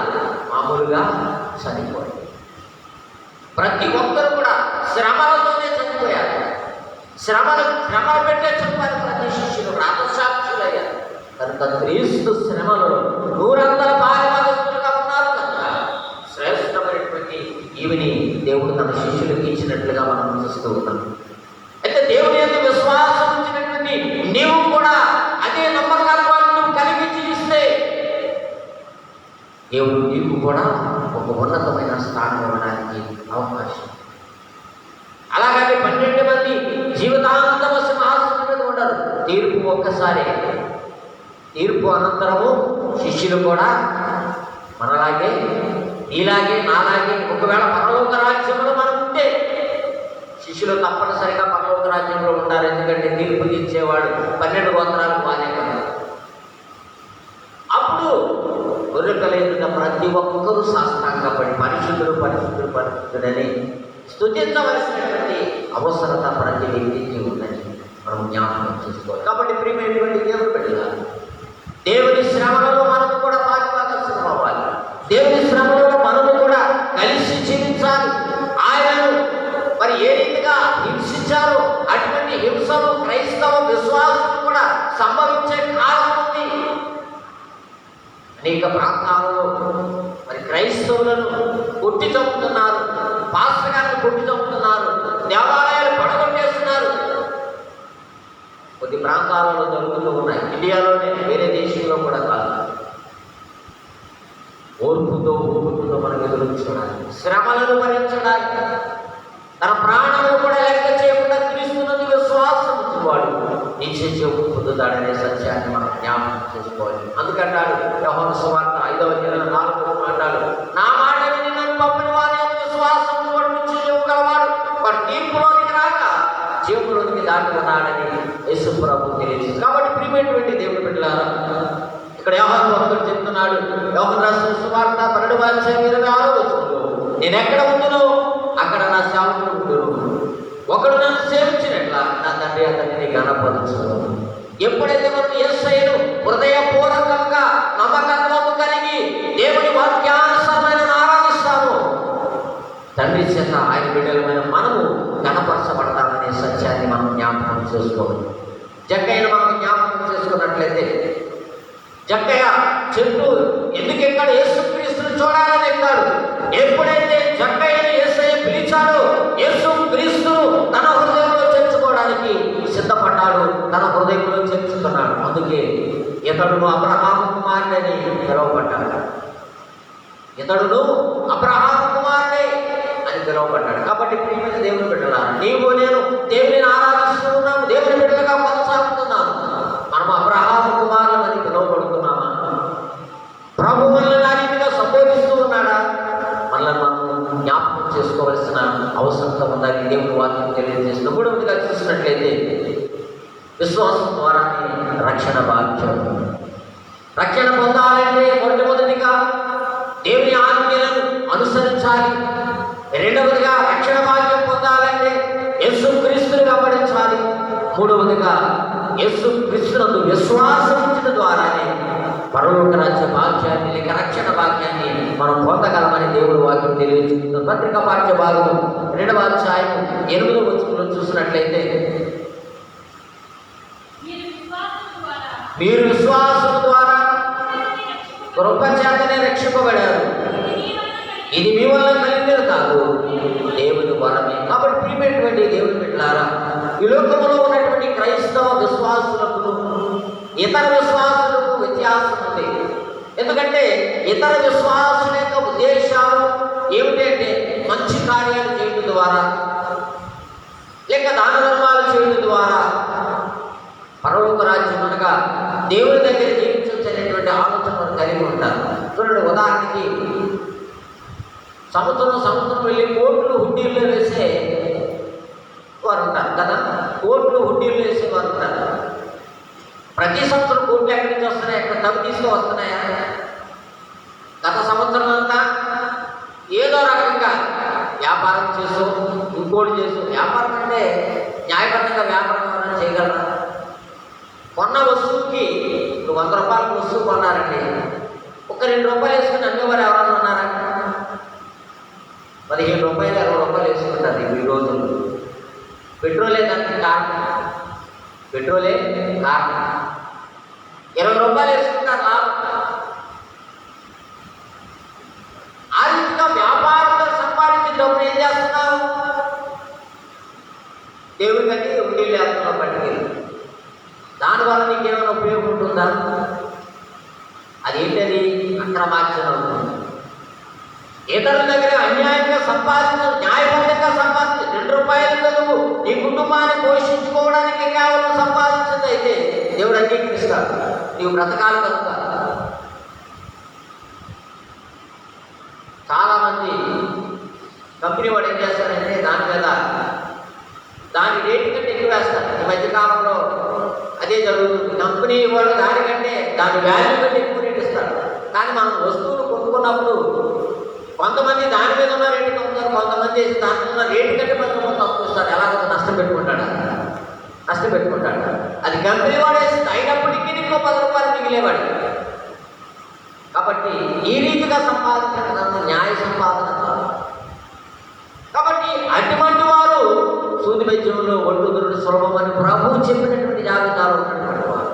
Speaker 1: మామూలుగా చనిపోయాడు. ప్రతి ఒక్కరు కూడా శ్రమలతోనే చనిపోయారు. శ్రమలు పెట్టే చనిపోయారు ప్రతి శిష్యులు, రాతసాక్షులయ్యారు. కనుక క్రీస్తు శ్రమలలో 100 పారిభాగస్తులుగా ఉన్నారు కనుక శ్రేష్టమైనటువంటి ఈవిని దేవుడు తన శిష్యులకు ఇచ్చినట్లుగా మనం చూస్తూ ఉన్నాం. అయితే దేవుని యొక్క విశ్వాసం ఉంచినటువంటి నీవు కూడా అదే నమ్మకత్వాన్ని కలిగి జీవిస్తే దేవుడు నీకు కూడా ఒక ఉన్నతమైన స్థానం ఇవ్వడానికి అవకాశం. అలాగని 12 మంది జీవితాంతమ సింహాసనం మీద ఉండరు. తీర్పు ఒక్కసారి. తీర్పు అనంతరము శిష్యులు కూడా మనలాగే, నీలాగే, నాలాగే ఒకవేళ పరలోక రాజ్యంలో మనం ఉంటే శిష్యులు తప్పనిసరిగా పరలోక రాజ్యంలో ఉంటారు. ఎందుకంటే తీర్పు తీర్చేవాడు 12 గోత్రాలకు వారే కదా. అప్పుడు గొర్రెకలేదున్న ప్రతి ఒక్కరూ సాష్టాంగపడి పరిశుద్ధుడని స్తుతించవలసినటువంటి అవసరత ప్రతి వ్యక్తికి ఉందని మనం జ్ఞాపకం చేసుకోవాలి. కాబట్టి ప్రియమైనటువంటి దేవుడు పెట్టాలి. దేవుని శ్రమలలో మనము కూడా పాలుభాగస్వాములం అవ్వాలి. దేవుని శ్రమలలో మనము కూడా కలిసి జీవించాలి. ఆయనను మరి ఏ రీతిగా హింసించారో అటువంటి హింసలు క్రైస్తవ విశ్వాసం కూడా సంభవించే కాలం ఉంది. అనేక ప్రాంతాలలో మరి క్రైస్తవులను కొట్టి చంపుతున్నారు, పాస్టర్ గారిని కొట్టి చంపుతున్నారు, దేవాలయాలు పడగొట్టేస్తున్నారు. కొద్ది ప్రాంతాలలో జరుగుతూ ఉన్నాయి. ఇండియాలోనే, వేరే దేశంలో కూడా కాదు. ఓర్పుతో ఓర్పుతో మనం ఎదురు చూడాలి. శ్రమలను భరించడానికి తన ప్రాణాలను కూడా లెక్క చేయకుండా క్రీస్తునందు విశ్వాసం ఉంచువాడు నిత్య జీవం పొందుతాడనే సత్యాన్ని మనం జ్ఞాపకం చేసుకోవాలి. అందుకంటాడు యోహాను సువార్త 5వ అధ్యాయం 4వ మాటలు, నా మాట విని నన్ను పంపిన వారి విశ్వాసం వాడు నిత్య జీవం గలవాడు, వాడు తీర్పులోనికి రాక జీవంలోనికి దాటి ఉన్నాడని యేసు ప్రభువు తెలియజేస్తుంది. కాబట్టి ప్రియమైనటువంటి దేవుని బిడ్డలారా, ఇక్కడ యోహాను భక్తుడు చెప్తున్నాడు, యోహాను రాసిన సువార్త 12వ అధ్యాయం 26వ వచనంలో, నేను ఎక్కడ ఉందునో అక్కడ నా సేవకుడు ఉండును, ఒకడు నన్ను సేవించినట్ల నా తండ్రి అతన్ని గణపరచును. ఎప్పుడైతే మనం యేసయ్యను హృదయపూర్వకంగా నమ్మకత్వము కలిగి దేవుని వాక్యానుసారమైన ఆరాధిస్తాము, తండ్రి చేత ఆయన బిడ్డలమైన మనము గణపరచబడతామనే సత్యాన్ని మనం జ్ఞాపకం చేసుకోవాలి. జక్కయ్యను మనం జ్ఞాపకం చేసుకున్నట్లయితే, జక్కయ్య చెట్టు ఎందుకు ఎక్కాడు? యేసుక్రీస్తుని చూడాలని ఎక్కాడు. ఎప్పుడైతే జక్కయ్యను యేసయ్య పిలిచాడో యేసు క్రీస్తును తన హృదయంలో చేర్చుకోవడానికి సిద్ధపడ్డాడు, తన హృదయంలో చేర్చుకున్నాడు. అందుకే ఇతడును అబ్రహాము కుమారుడని పిలువబడ్డాడు. ఇతడును అబ్రహాము కుమారుడే అని పిలువబడ్డాడు. కాబట్టి ప్రియమైన దేవుని బిడ్డలారా, నీవు నేను దేవుని ఆరాధిస్తూ ఉన్నాము, దేవుని బిడ్డలుగా కొనసాగుతున్నాము. మనం అబ్రహాము కుమారులు అని పిలువబడుతున్నామా? ప్రభు మనల్ని ఆ రీతిగా సంబోధిస్తూ ఉన్నాడా? మనల్ని మనం జ్ఞాపకం చేసుకోవాల్సిన అవసరం ఉందని దేవుని వాక్యం తెలియజేసిన. 3వదిగా చూసినట్లయితే విశ్వాసం ద్వారానే రక్షణ భాగ్యం. రక్షణ పొందాలంటే మొట్టమొదటిగా దేవుని ఆజ్ఞలను అనుసరించాలి. 2వదిగా రక్షణ భాగ్యం పొందాలంటే యేసు క్రీస్తుని వెంబడించాలి. 3వదిగా యేసు క్రీస్తునందు విశ్వాసం ఉంచడం ద్వారానే పరలోక రాజ్య భాగ్యాన్ని లేక రక్షణ భాగ్యాన్ని మనం పొందగలమని దేవుడు వాక్యం తెలియజేస్తుంది. పత్రికా పాఠ్య భాగం 2వ అధ్యాయం 8వ వచనంలో చూసినట్లయితే, మీరు విశ్వాసం ద్వారా కృపచేతనే రక్షింపబడారు, ఇది మీ వల్ల కలిగినది కాదు, దేవుని వరమే. కాబట్టి ప్రియమైనటువంటి దేవుని బిడ్డలారా, ఈ లోకంలో ఉన్నటువంటి క్రైస్తవ విశ్వాసులకు ఇతర విశ్వాసులకు వ్యత్యాసం ఉంది. ఎందుకంటే ఇతర విశ్వాసుల యొక్క ఉద్దేశాలు ఏమిటంటే మంచి కార్యాలు చేయడం ద్వారా లేక దాన ధర్మాలు చేయడం ద్వారా పరలోక రాజ్యం అనగా దేవుని దగ్గర జీవించవచ్చనేటువంటి ఆలోచన కలిగి ఉంటారు. చూడండి, ఉదాహరణకి సంవత్సరం వెళ్ళి కోట్లు హుడ్డీల్లో వేసే వారు ఉంటారు కదా, కోట్లు హుడ్డీల్లో వేసే వారు ఉంటారు. ప్రతి సంవత్సరం కోట్లు ఎక్కడి నుంచి వస్తున్నాయి, ఎక్కడ డబ్బు తీసుకు వస్తున్నాయా? గత సంవత్సరం అంతా ఏదో రకంగా వ్యాపారం చేస్తూ ఇంకోటి చేస్తూ, వ్యాపారం అంటే న్యాయబద్ధంగా వ్యాపారం ఏమైనా చేయగలరా? కొన్న వస్తువుకి ఇప్పుడు 100 రూపాయలకు వస్తువు కొన్నారండి, ఒక 2 రూపాయలు వేసుకుని అమ్మేవారు ఎవరన్నా ఉన్నారా? 15 రూపాయలు 20 రూపాయలు వేసుకుంటారు ఈ రోజుల్లో. పెట్రోలే దానికి కారణం, పెట్రోలే కారణం. 20 రూపాయలు వేసుకుంటారు లాభం. ఆ రీతిగా వ్యాపారంలో సంపాదించిన డబ్బులు ఏం చేస్తున్నావు? దేవుడికి ఉండీలు వేస్తున్నావు పట్టుకెళ్ళి. దానివల్ల నీకేమైనా ఉపయోగం ఉంటుందా? అదేంటది? అక్రమార్జన ఉంటుంది. ఇతరుల దగ్గర అన్యాయంగా సంపాదించు, న్యాయబద్ధంగా సంపాదించు. 2 రూపాయలు నువ్వు నీ కుటుంబాన్ని పోషించుకోవడానికి కేవలం సంపాదించింది అయితే దేవుడు అంగీకరిస్తాడు, నీవు బ్రతకాలి కనుక. చాలామంది కంపెనీ వాడు ఏం చేస్తారంటే దాని మీద దాని రేటు కంటే ఎక్కువ వేస్తారు. ఈ మధ్యకాలంలో అదే జరుగుతుంది. కంపెనీ వాడు దానికంటే దాని వాల్యూ కంటే ఎక్కువ రేటు ఇస్తాడు. కానీ మనం వస్తువులు కొనుక్కున్నప్పుడు కొంతమంది దాని మీద ఉన్న రేటు కొనుక్తారు, కొంతమంది దాని మీద ఉన్న రేటు కంటే కొంతమంది తక్కువ ఇస్తారు. ఎలాగో నష్టం పెట్టుకుంటాడు. అది కంపెనీ వాడేసి అయినప్పటికీ ఇంకో 10 రూపాయలు మిగిలేవాడు. కాబట్టి ఈ రీతిగా సంపాదించడం న్యాయ సంపాదన కాదు. కాబట్టి అటువంటి వారు సూది మధ్యంలో ఒడ్డుదురుడు సులభమని ప్రభువు చెప్పినటువంటి జాబితాలో ఉన్నటువంటి వారు.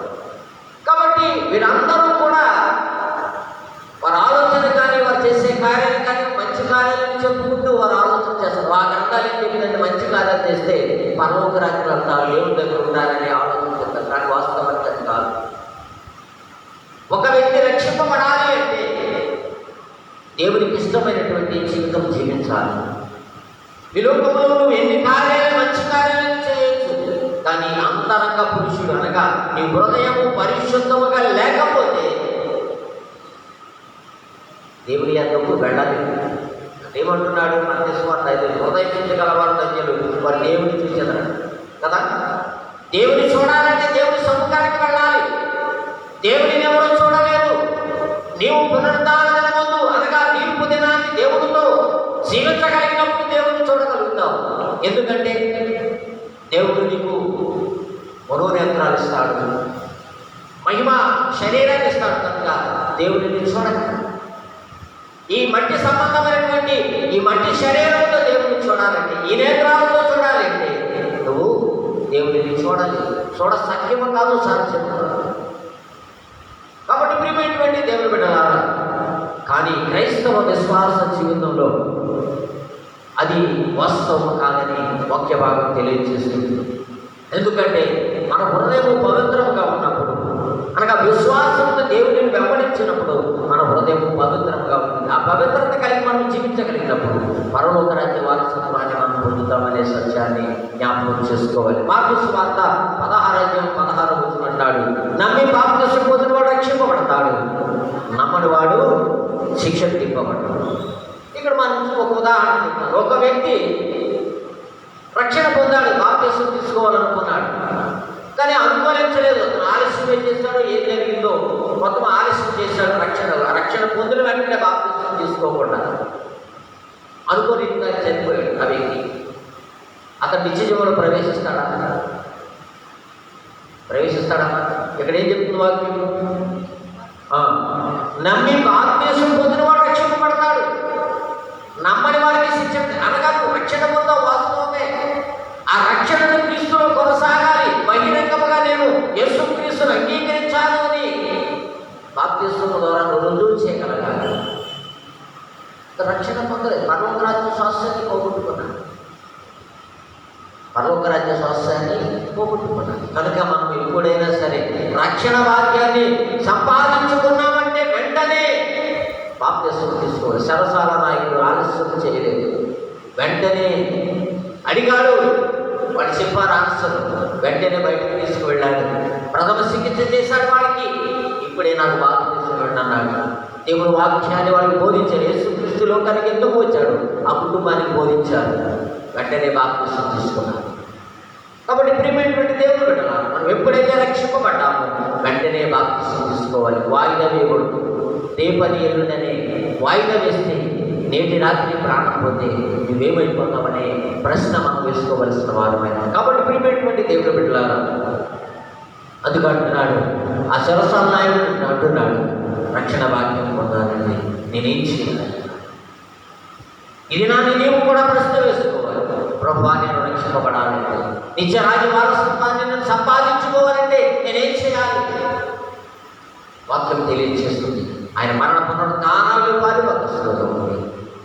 Speaker 1: కాబట్టి వీరందరూ కూడా వారి ఆలోచన కానీ వారు చేసే కార్యాలు కానీ మంచి కార్యాలను చెప్పుకుంటూ వారు ఆలోచన చేస్తారు. ఆ గ్రంథాలు ఏం చెప్పిందంటే మంచి కార్యాలు చేస్తే పరలోక రాజ్యం వెళ్తారు, దేవుని దగ్గర ఉండాలని ఆలోచన చేస్తారు. కానీ వాస్తవానికి అది కాదు. ఒక వ్యక్తి రక్షింపబడాలి అంటే దేవునికి ఇష్టమైనటువంటి జీవితం జీవించాలి. ఈ లోకంలో నువ్వు ఎన్ని కార్యాలు మంచి కార్యాలు చేయొచ్చు, కానీ అంతరంగ పురుషుడు అనగా నీ హృదయము పరిశుద్ధముగా లేకపోతే దేవుని యొద్దకు వెళ్ళాలి. ఏమంటున్నాడు మత్తయి సువార్త 5, హృదయం చూచగలవారు ధన్యులు, వారు దేవుని చూచెదరు కదా. దేవుని చూడాలంటే దేవుని సముఖానికి వెళ్ళాలి. దేవుడిని ఎవరో చూడలేదు. నీవు పునరుద్ధాన ముందు అనగా తీర్పు దినాన్ని దేవుడితో జీవించగలిగినప్పుడు దేవుడిని చూడగలుగుతావు. ఎందుకంటే దేవుడు నీకు మనోనేత్రాలు ఇస్తాడు, మహిమ శరీరాన్ని ఇస్తాడు కనుక దేవుడిని చూడగలరు. ఈ మట్టి సంబంధమైనటువంటి ఈ మట్టి శరీరంతో దేవుడిని చూడాలంటే, ఈ నేత్రాలతో చూడాలంటే నువ్వు దేవుడిని చూడాలి. చూడ సఖ్యము కాదు, సాధ్యము కాదు. కాబట్టి ప్రియమైనటువంటి దేవుని బిడ్డలారా, కానీ క్రైస్తవ విశ్వాస జీవితంలో అది వాస్తవం కాదని వాక్య భాగం తెలియజేస్తుంది. ఎందుకంటే మన హృదయం పవిత్రంగా ఉన్నప్పుడు అనగా విశ్వాసంతో దేవుడిని వెంబడించినప్పుడు మన హృదయం పవిత్రంగా ఉంటుంది. ఆ పవిత్రత కలిగి మనం జీవించగలిగినప్పుడు పరలోక రాజ్య వారసత్వాన్ని మనం పొందుతామనే సత్యాన్ని జ్ఞాపకం చేసుకోవాలి. మార్కు సువార్త 16 అంటాడు, నమ్మి బాప్తిసం పొందినవాడు రక్షింపబడతాడు, నమ్మని వాడు శిక్ష తిప్పబడతాడు. ఇక్కడ మనం ఒక ఉదాహరణ చెప్తాను. ఒక వ్యక్తి రక్షణ పొందాడు, బాప్తిసం తీసుకోవాలనుకున్నాడు, కానీ అనుకూలించలేదు. అతను ఆలస్యం ఏం చేశాడో, ఏం జరిగిందో మొత్తం ఆలస్యం చేశాడు. రక్షణ పొందిన వెంటనే బాప్తిసం తీసుకోకుండా అనుకోని చనిపోయాడు ఆ వ్యక్తి. అతను నిత్య జీవంలో ప్రవేశిస్తాడా? ఇక్కడ ఏం చెప్తుంది వాక్యం? నమ్మి బాప్తిసం పొందినవాడు రక్షింపబడతాడు, నమ్మని వారికి శిక్ష అనగా రక్షణ పొందావు వాస్తవమే. ఆ రక్షణను క్రీస్తులో కొనసాగాలి. బహిరంగముగా నేను యేసు క్రీస్తును అంగీకరించాను అని బాప్తిసం ద్వారా రుజువు చేయగలగాలి. రక్షణ పొందలేదు, పరలోక రాజ్య శాస్త్రాన్ని పోగొట్టుకున్నాడు. పరలోక రాజ్య స్వాస్థ్యాన్ని పోగొట్టుకున్నాను. కనుక మనం ఎప్పుడైనా సరే రక్షణ భాగ్యాన్ని సంపాదించుకున్నామంటే వెంటనే బాప్తిసం తీసుకోవాలి. సరసాల నాయకుడు ఆలస్యం చేయలేదు, వెంటనే అడిగాడు, వాడు చెప్పారు ఆన్సర్, వెంటనే బయటకు తీసుకువెళ్ళాడు. ప్రథమ చికిత్స చేశాడు వాడికి. ఇప్పుడే నాకు బాప్తిసం అన్నాడు. దేవుడు వాక్యాన్ని వాడికి బోధించాడు. యేసుక్రీస్తు లోకానికి ఎందుకు వచ్చాడు, ఆ కుటుంబానికి బోధించాడు. వెంటనే బాప్తిసం తీసుకున్నాడు. కాబట్టి ప్రియమైనటువంటి దేవుడు బిడ్డలారా, మనం ఎప్పుడైతే రక్షింపబడ్డామో వెంటనే బాప్తిసం తీసుకోవాలి. వాయిదా వేయకూడదు. రేపని ఎల్లుండనే వాయిదా వేస్తే నేటి రాత్రి ప్రాణం పోతే నువ్వేమైపోతామనే ప్రశ్న మనం వేసుకోవలసిన వారమైన. కాబట్టి ప్రియమైనటువంటి దేవుడు బిడ్డలారా, అందుకు అంటున్నాడు, ఆ సరసాల నాయకుడు అంటున్నాడు, రక్షణ భాగ్యం పొందాలంటే నేనేం చేయాలి? ఇది నీవు కూడా ప్రశ్న వేసుకోవాలి. ప్రభువా, నేను రక్షింపబడాలంటే, నిత్య రాజ్య వారసత్వాన్ని నేను సంపాదించుకోవాలంటే నేనేం చేయాలి? వాక్యం తెలియజేస్తుంది. ఆయన మరణ పునరుత్థానాలు పాలుపరుస్తుంది.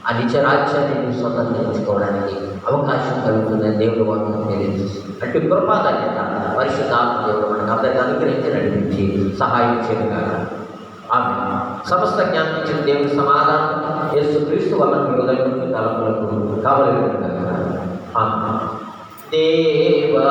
Speaker 1: ఆ నిత్య రాజ్యాన్ని నువ్వు స్వతంత్రించుకోవడానికి అవకాశం కలుగుతుందని దేవుడు వాక్యం తెలియజేస్తుంది. అంటే కృపాధన్యత పరిశుద్ధాత్మ దేవుడు మనకు అందరికీ అనుగ్రహించి నడిపించి సహాయం చేయగా ఆమె సమస్త జ్ఞానం ఇచ్చిన దేవుని సమాధానం యేసుక్రీస్తు వల్ల మీ ఉదయం తలములకు కావలి ఆమె. దేవా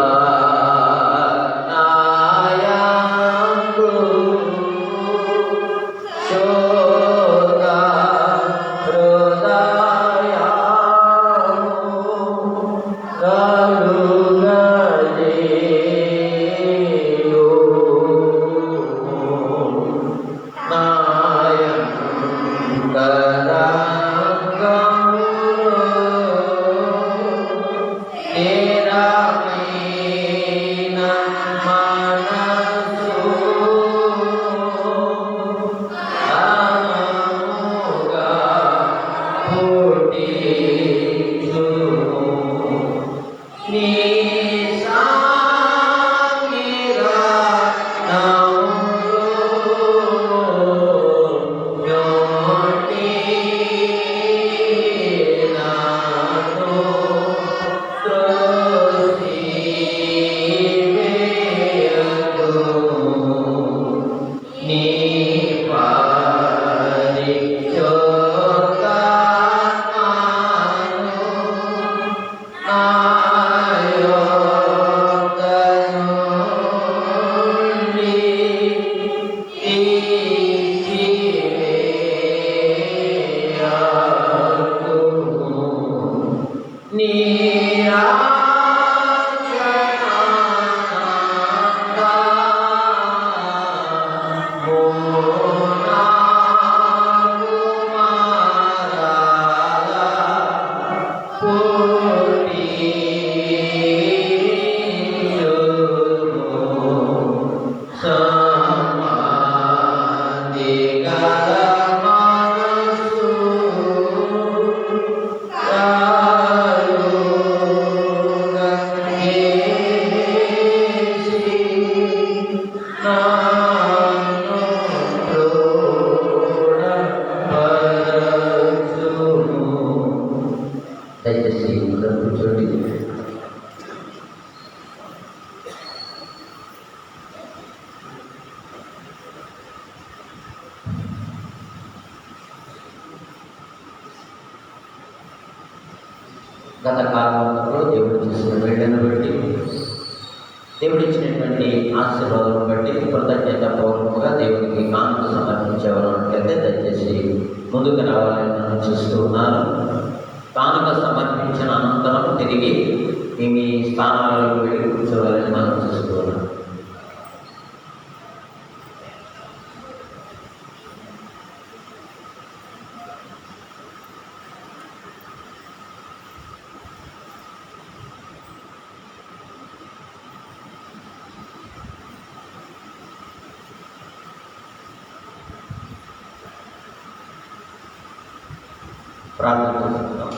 Speaker 1: గత కాలంలో దేవుడు చేసిన వేళ్ళను బట్టి, దేవుడు ఇచ్చినటువంటి ఆశీర్వాదాలను బట్టి కృతజ్ఞత పూర్వకంగా దేవుడికి కానుక సమర్పించేవారు అంటే దయచేసి ముందుకు రావాలని నన్ను చూస్తూ ఉన్నాను. కానుక సమర్పించిన అనంతరం తిరిగి మీ స్థానాలకు వెళ్ళి కూర్చోవాలని మనం చూస్తూ ఉన్నాను. ప్రార్థన చేస్తున్నాం.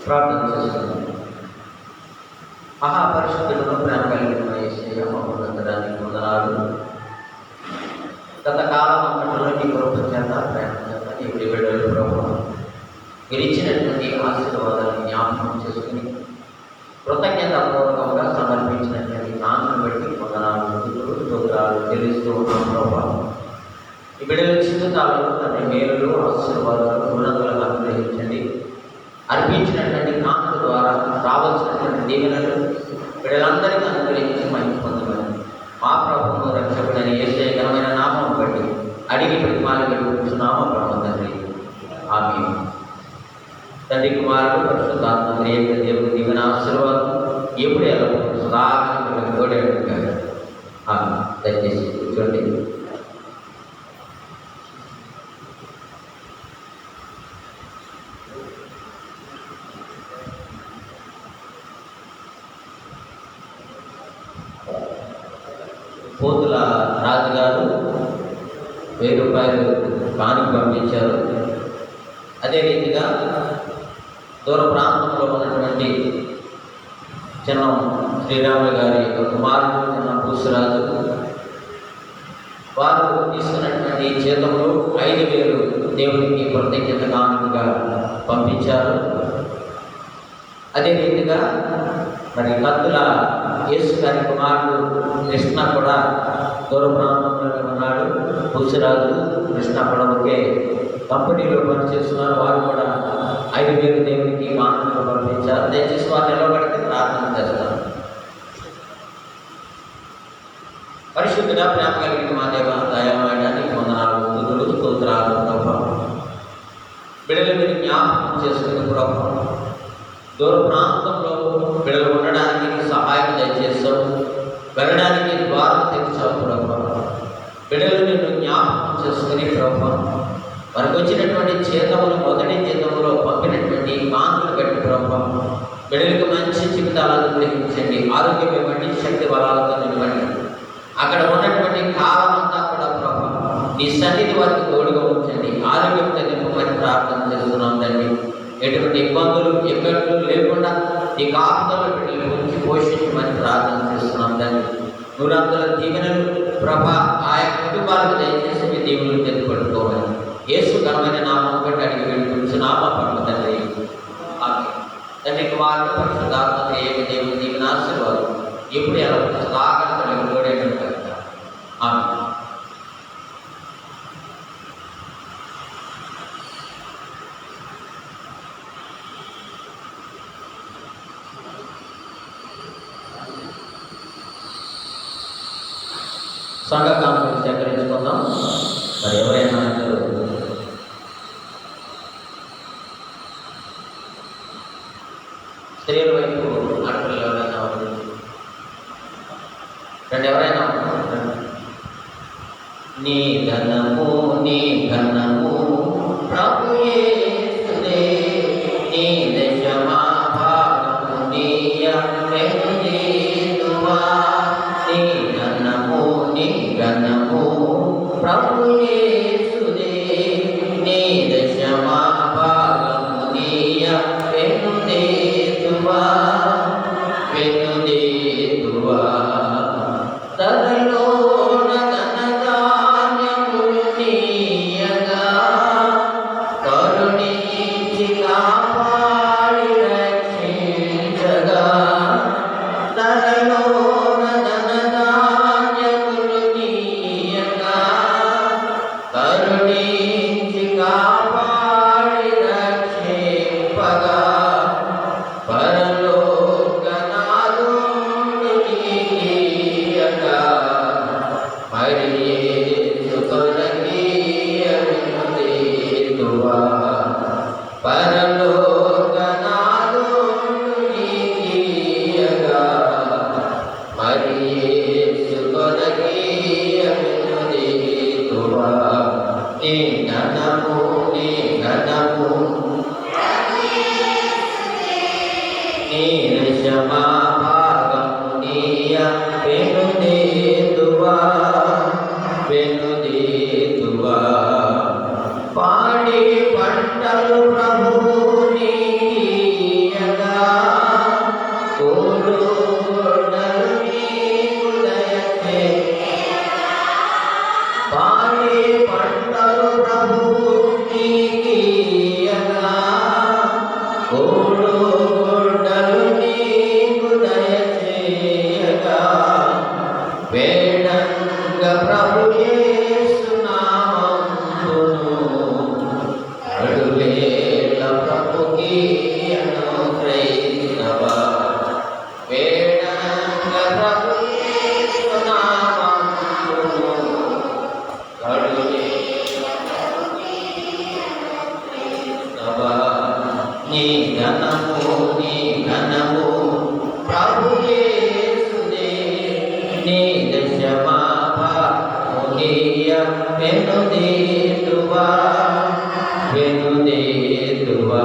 Speaker 1: ప్రార్థన చేస్తున్నాం. మహాపరిశుద్ధులను ప్రేమ కలిగిన యేసయ్య మహోన్నతానికి వందనాలు. గత కాలం అంతట్లో నీ కృప చేత ప్రేమ చేత నీ బిడ్డలు ప్రభువా మీరు ఇచ్చినటువంటి ఆశీర్వాదాలను జ్ఞాపకం చేసుకుని కృతజ్ఞతాపూర్వకంగా సమర్పించినటువంటి నాన్నను బట్టి వందనాలు స్తోత్రాలు చెల్లిస్తూ ఉన్నాం ప్రభా. ఈ బిడ్డల జీవితాలలో తన మేలులు ఆశీర్వాదాలు ఉన్నతులను అనుగ్రహించండి. అర్పించినటువంటి కానుక ద్వారా రావాల్సినటువంటి దీవెనలు బిడ్డలందరికీ అనుగ్రహించి మంచి పొందమని మా ప్రభువును రక్షకుడైన యేసయ్య ఘనమైన నామం బట్టి అడిగి ప్రతిమాలు పెట్టుకుంటున్నామ ప్రభు తండ్రి. ఆమేన్. తండ్రి కుమారుడు పరిశుద్ధాత్మ త్రియేక దేవుని దీవెన ఆశీర్వాదం ఎప్పుడు ఎలా సదాకాలం తోడేడుగా. దయచేసి కూర్చోండి. పోతుల రాజుగారు 1000 రూపాయలు కానుక పంపించారు. అదే రీతిగా దూర ప్రాంతంలో ఉన్నటువంటి చిన్న శ్రీరాములు గారి కుమారుడు చిన్న పూసరాజు వారు తీసుకున్నటువంటి జీతంలో 5000 దేవునికి కృతజ్ఞత కానుకగా పంపించారు. అదే రీతిగా మరి కత్తుల యేసు గారి కుమారుడు కృష్ణ కూడా దూర ప్రాంతంలోనే ఉన్నాడు. పూసరాజు కృష్ణ కూడా ఒకే కంపెనీలో పనిచేస్తున్నారు. వారు కూడా 5000 దేవునికి కానుకగా పంపించారు. దయచేసి వారు నిలబడితే ప్రార్థన చేస్తారు. పరిశుద్ధుడా ప్రేమ కలిగిన మా దేవ దయామయడానికి వందనాలు స్తుతులు స్తోత్రాలు ప్రభా. బిడ్డల మీద జ్ఞాపకం చేసుకునే ప్రభా దూర ప్రాంతంలో బిడ్డలు ఉండడానికి సహాయం దయచేస్తావు. వెళ్ళడానికి ద్వారం తెచ్చావు ప్రభా. బిడ్డలు నిన్ను జ్ఞాపకం చేసుకుని ప్రభా వారికి వచ్చినటువంటి జీతములు మొదటి జీతంలో పంపినటువంటి కాంతులు బట్టి ప్రభా బిడ్డలకు మంచి జీవితాలను గ్రహించండి. ఆరోగ్యం ఇవ్వండి, శక్తి బలాలతో నిలవండి. అక్కడ ఉన్నటువంటి కాలం అంతా కూడా ప్రభా నీ సన్నిధి వారికి తోడుగా ఉంచండి. ఆరోగ్యంతో నింపమని ప్రార్థన చేస్తున్నాం తండ్రి. ఎటువంటి ఇబ్బందులు ఎక్కట్లు లేకుండా నీ కాపుదల బిడ్డల గురించి పోషించమని ప్రార్థన చేస్తున్నాం తండ్రి. నూరంతుల దీవెనలు ప్రభా ఆయా కుటుంబాలకు దయచేసి మీ దీవులను తెచ్చుపడుకోమని యేసు ఘనమైన నామం బట్టి అడిగి వెళ్ళిపోతున్నామ పరమ తండ్రి. తండ్రి కుమారుడు పరిశుద్ధాత్మ త్రియేక దేవుని దీవెన ఆశీర్వాదం ఎప్పుడు ఎలా సదాకాలం తోడేటట్టు కదా. ఆమేన్. సంఘ కానుకలు సేకరించుకుందాం. మరి ఎవరైనా స్త్రీల వైపు ఆడపిల్లలు ఎవరైనా రండి. ఎవరైనా నీ ఘనము నీ ఘనము ప్రభు యేసుదే, నీ దశమా భాగము నీయ వెనుదీతువా. నీ ఘనము నీ ఘనము ప్రభు యేసుదే, నీ దశమా భాగము నీయ వెనుదీతువా. వెనుదీతువా తరలోన ధనధాన్యములు నీయగా, కరుణించి కాపాడి రక్షించగా. తరలోన ధనధాన్యములు నీయగా, కరుణించి కాపాడి రక్షింపగా. పరలోకనాథుడు నీకియగా, మరి యేసు కొరకీయ వినుదీతువా. పరలోకనాథుడు నీకియగా, మరి యేసు కొరకీయ వినుదీతువా. నీ ఘనము నీ ఘనము నీ దశమా భాగము నీయ వెనుదీతువా. వెనుదీతువా పాడి పంటలు ప్రభువు నీకియగా, నీ ఘనము నీ ఘనము ప్రభు యేసునే నీ దశమాపమునియ వెనుదీతువా వెనుదీతువా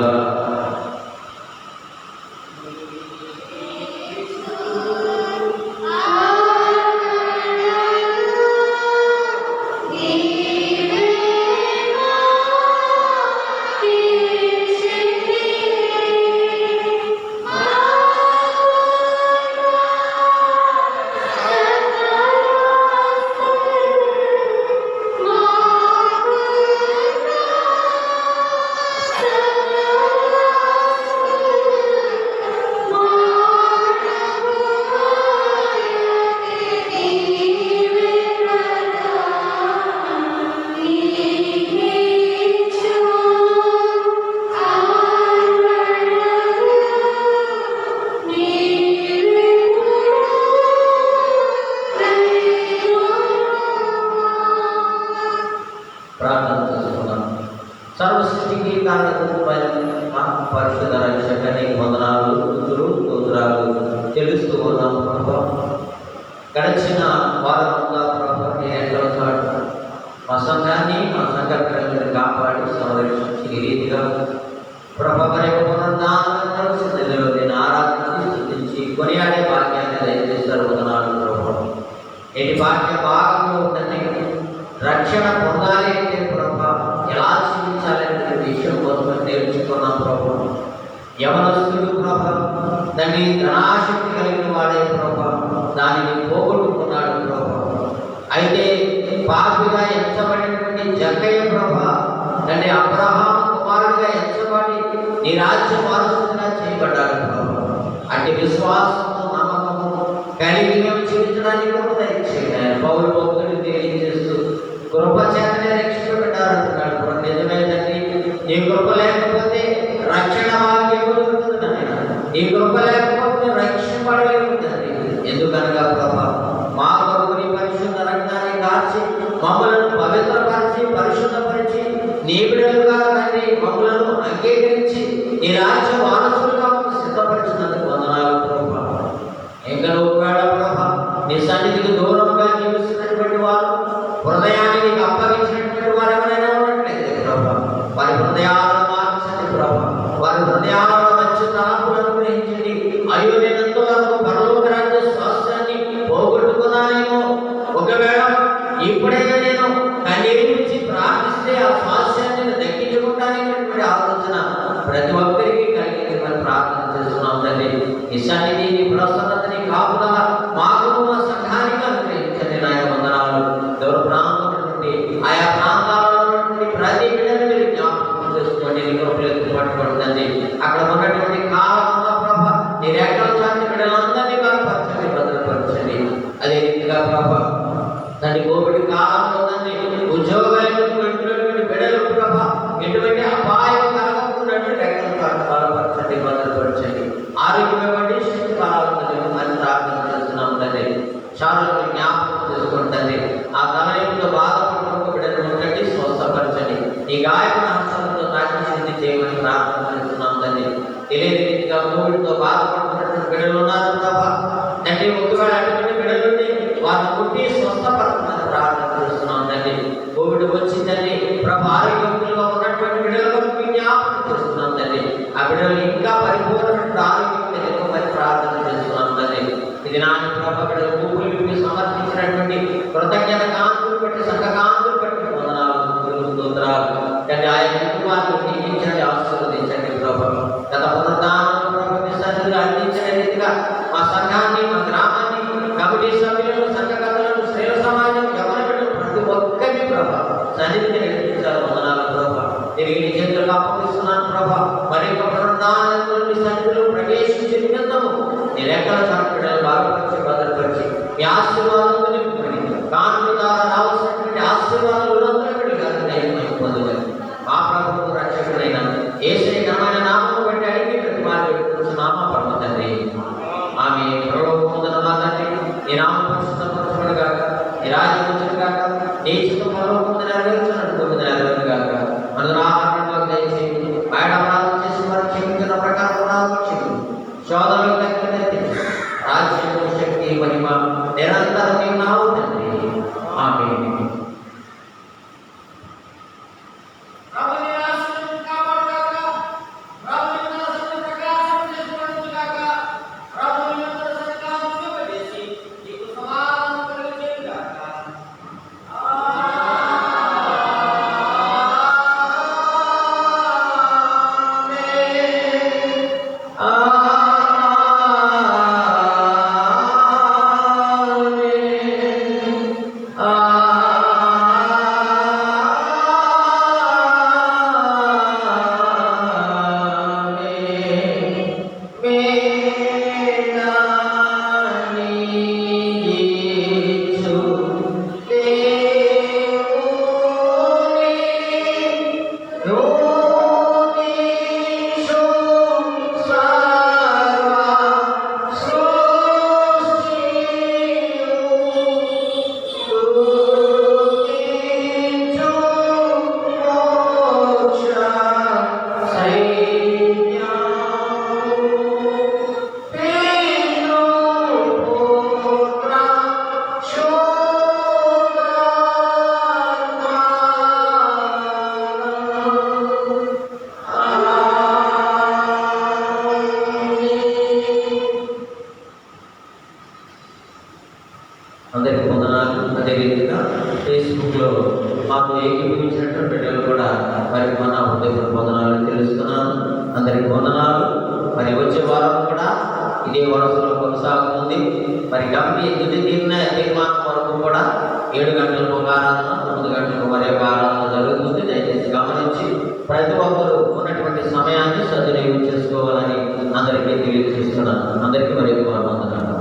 Speaker 1: ప్రార్థన చేసుకున్నాం. సర్వసృష్టికి పరిశుద్ధ రక్షకని వందనాలు స్తోత్రాలు తెలుస్తూ ఉన్నాం ప్రభా. గడిచిన వారమంతా ప్రభా నేను ఎక్కడ మా సంఘాన్ని మా సంఘ పిల్లల్ని కాపాడి సంరక్షించి ఈ రీతిగా ప్రభా మరి ఆరాధించి స్తుతించి కొనియాడే భాగ్యాన్ని దయచేస్తారు. వందనాలు ప్రభా. ఎన్ని భాగ్య భాగంలో ఉందని రక్షణ పొందాలి అంటే ప్రభా ఎలా జీవించాలనే విషయం కోసం నేర్చుకున్నాం ప్రభా. యవనస్తుడు ప్రభా దాన్ని ధనాశక్తి కలిగిన వాడే ప్రభా దానిని పోగొట్టుకున్నాడు ప్రభా. అయితే పాపిగా ఎంచబడినటువంటి జక్కయ్య ప్రభా దాన్ని అబ్రహాం కుమారుడిగా ఎంచబడి నీ రాజ్య వారసుడిగా చేయబడ్డాడు ప్రభా. అట్టి విశ్వాసము నమ్మకము కలిగి జీవించడానికి పౌరు భక్తుడు తెలియజేస్తూ కృప చేతనే రక్షించబడ్డారంటున్నాడు. నిజమేదండి, నీ కృప లేకపోతే రక్షణ భాగ్యము దొరుకుతుందని, నీ కృప లేకపోతే రక్షింపబడలేకుంటుంది. ఎందుకనగా ప్రభా మా కొరకు నీ పరిశుద్ధ రక్తాన్ని కాచి మమ్మలను పవిత్రపరిచి పరిశుద్ధపరిచి నీ బిడ్డలుగా తండ్రి మమ్మలను అంగీకరించి నీ రాజ్య వారసులుగా సిద్ధపరిచినందుకు వందనాలు ప్రభా. ఇంకా ఒకవేళ ప్రభా నీ సన్నిధికి దూరంగా నివసిస్తున్నటువంటి వారు హృదయానికి అప్పగించినటువంటి వారు ఎవరైనా ఉన్నట్లయితే ప్రభా వారి హృదయాలను మార్చండి ప్రభా. వారి హృదయాలను మంచి తలంపులను అనుగ్రహించండి. అయ్యో నేను ఎంతవరకు పరలోక రాజ్య స్వాస్థ్యాన్ని పోగొట్టుకున్నానేమో, ఒకవేళ ఇప్పుడైనా నేను కన్నీరు నుంచి ప్రార్థిస్తే ఆ స్వాస్థ్యాన్ని దక్కించుకుంటాననేటువంటి ఆలోచన ప్రతి ఒక్కరికి కలిగి మనం ప్రార్థన చేస్తున్నాం తండ్రి. ఈ సన్నిధి నీ ప్రసన్నతని కాపుదల మాకు మా సంఘానికి అనుగ్రహించండి నాయన. వందనాలు. దూర ప్రాంతం నుండి ఆయా ప్రాంతాలలో నుండి ప్రతి బిడ్డను మీరు జ్ఞాపకం చేసుకోండి. నీ కృపలు పట్టుకుంటుంది. అక్కడ ఉన్నటువంటి కాలంలో ప్రభా నీ రెక్కల చాటి బిడ్డలందరినీ బలపరచండి, భద్రపరచండి. అదే రీతిగా ప్రభా దాన్ని కోవిడ్ కాలంలో దాన్ని ఉద్యోగాలకు వెళ్ళినటువంటి బిడ్డలు ప్రభా ఎటువంటి అపాయం కలగకున్నట్టు రెక్కల చాటు బలపరచండి, భద్రపరచండి. ఆరోగ్యం ఇవ్వండి, శక్తి బలాలను మంచి ప్రార్థన చేస్తున్నాం తండ్రి. శారీరక జ్ఞాపకం చేసుకుంటుంది. ఆ తలయంతో బాధపడుతున్న బిడ్డలు ఉండండి, స్వస్థపరచండి. ఈ గాయకుల హస్తాలతో నాటి శుద్ధి చేయమని ప్రార్థన చేస్తున్నాం తండ్రి. తెలియని రీతిగా కోవిడ్తో బాధపడుతున్నటువంటి బిడ్డలు ఉన్నారు ప్రభా తండ్రి. ఒకవేళ అటువంటి బిడ్డలుండి వారిని పుట్టి స్వస్థపరచమని ప్రార్థన చేస్తున్నాం తండ్రి. కోవిడ్ వచ్చిందండి ప్రభా ఆరోగ్యంగా ఉన్నటువంటి బిడ్డలకు జ్ఞాపకం చేస్తున్నాం తండ్రి. ఆ బిడ్డలు ఇంకా పరిపూర్ణమైన ఆరోగ్యం మరి ప్రార్థన చేస్తున్నాం తండ్రి. ఇది నాన్న ప్రభా బిడ్డలు భూములు సమర్పించినటువంటి కృతజ్ఞత కాంతులు పెట్టి సంఘ కాంతులు పెట్టి వందనాలు స్తోత్రాలు తండ్రి. ఆయన కుటుంబాన్ని దీవించండి, ఆశీర్వదించండి ప్రభా. గత పునరుద్ధానం ప్రభా మీ సన్నిధిలో అందించిన రీతిగా మా సంఘాన్ని మా గ్రామాన్ని కమిటీ సభ్యులను సంఘకర్తలను శ్రేయ సమాజం ఎవరి బిడ్డలు ప్రతి ఒక్కరిని ప్రభా సన్నిధిని నడిపించాలి. వందనాలు ప్రభా. తిరిగి నీ చేతులకు అప్పగిస్తున్నాను ప్రభా. మరి యొక్క పునరుద్ధానంలో మీ సన్నిధిలో ప్రవేశించి నిమిత్తము నీ రెక్కల చాటు బిడ్డలు బాగుపరిచి భద్రపరిచి మీ ఆశీర్వాదాలు నింపుకొని కానుక ద్వారా రావాల్సినటువంటి ఆశీర్వాదాలు పొందుకొని మా ప్రభుత్వ రక్షకుడైన యేసయ్య ఘనమైన నామమును బట్టి అడిగి ప్రతి మాట నామ పరమ తండ్రి. ఆమె పరలోకమందున మా తండ్రి నీ నామం పరిశుద్ధపరచబడుగాక, నీ రాజ్యం వచ్చుగాక, నీ చిత్తం పరలోకమందు నెరవేర్చినట్టు నెరవేరుగాక. మనకు ఆహారం దయచేసి బయట అపరాధం చేసి వారు క్షమించ మరి మన హృదయపూర్వక వందనాలు తెలుస్తున్నాను. అందరికి వందనాలు. మరి వచ్చే వారం కూడా ఇదే వరుసలో కొనసాగుతుంది. మరి తుది తీర్మానం వరకు కూడా 7 గంటలకు ఒక ఆరాధన, 9 గంటలకు మరి ఒక ఆరాధన జరుగుతుంది. దయచేసి గమనించి ప్రతి ఒక్కరూ ఉన్నటువంటి సమయాన్ని సద్వినియోగం చేసుకోవాలని అందరికీ తెలియజేస్తున్నాను. అందరికీ మరి వందనాలు.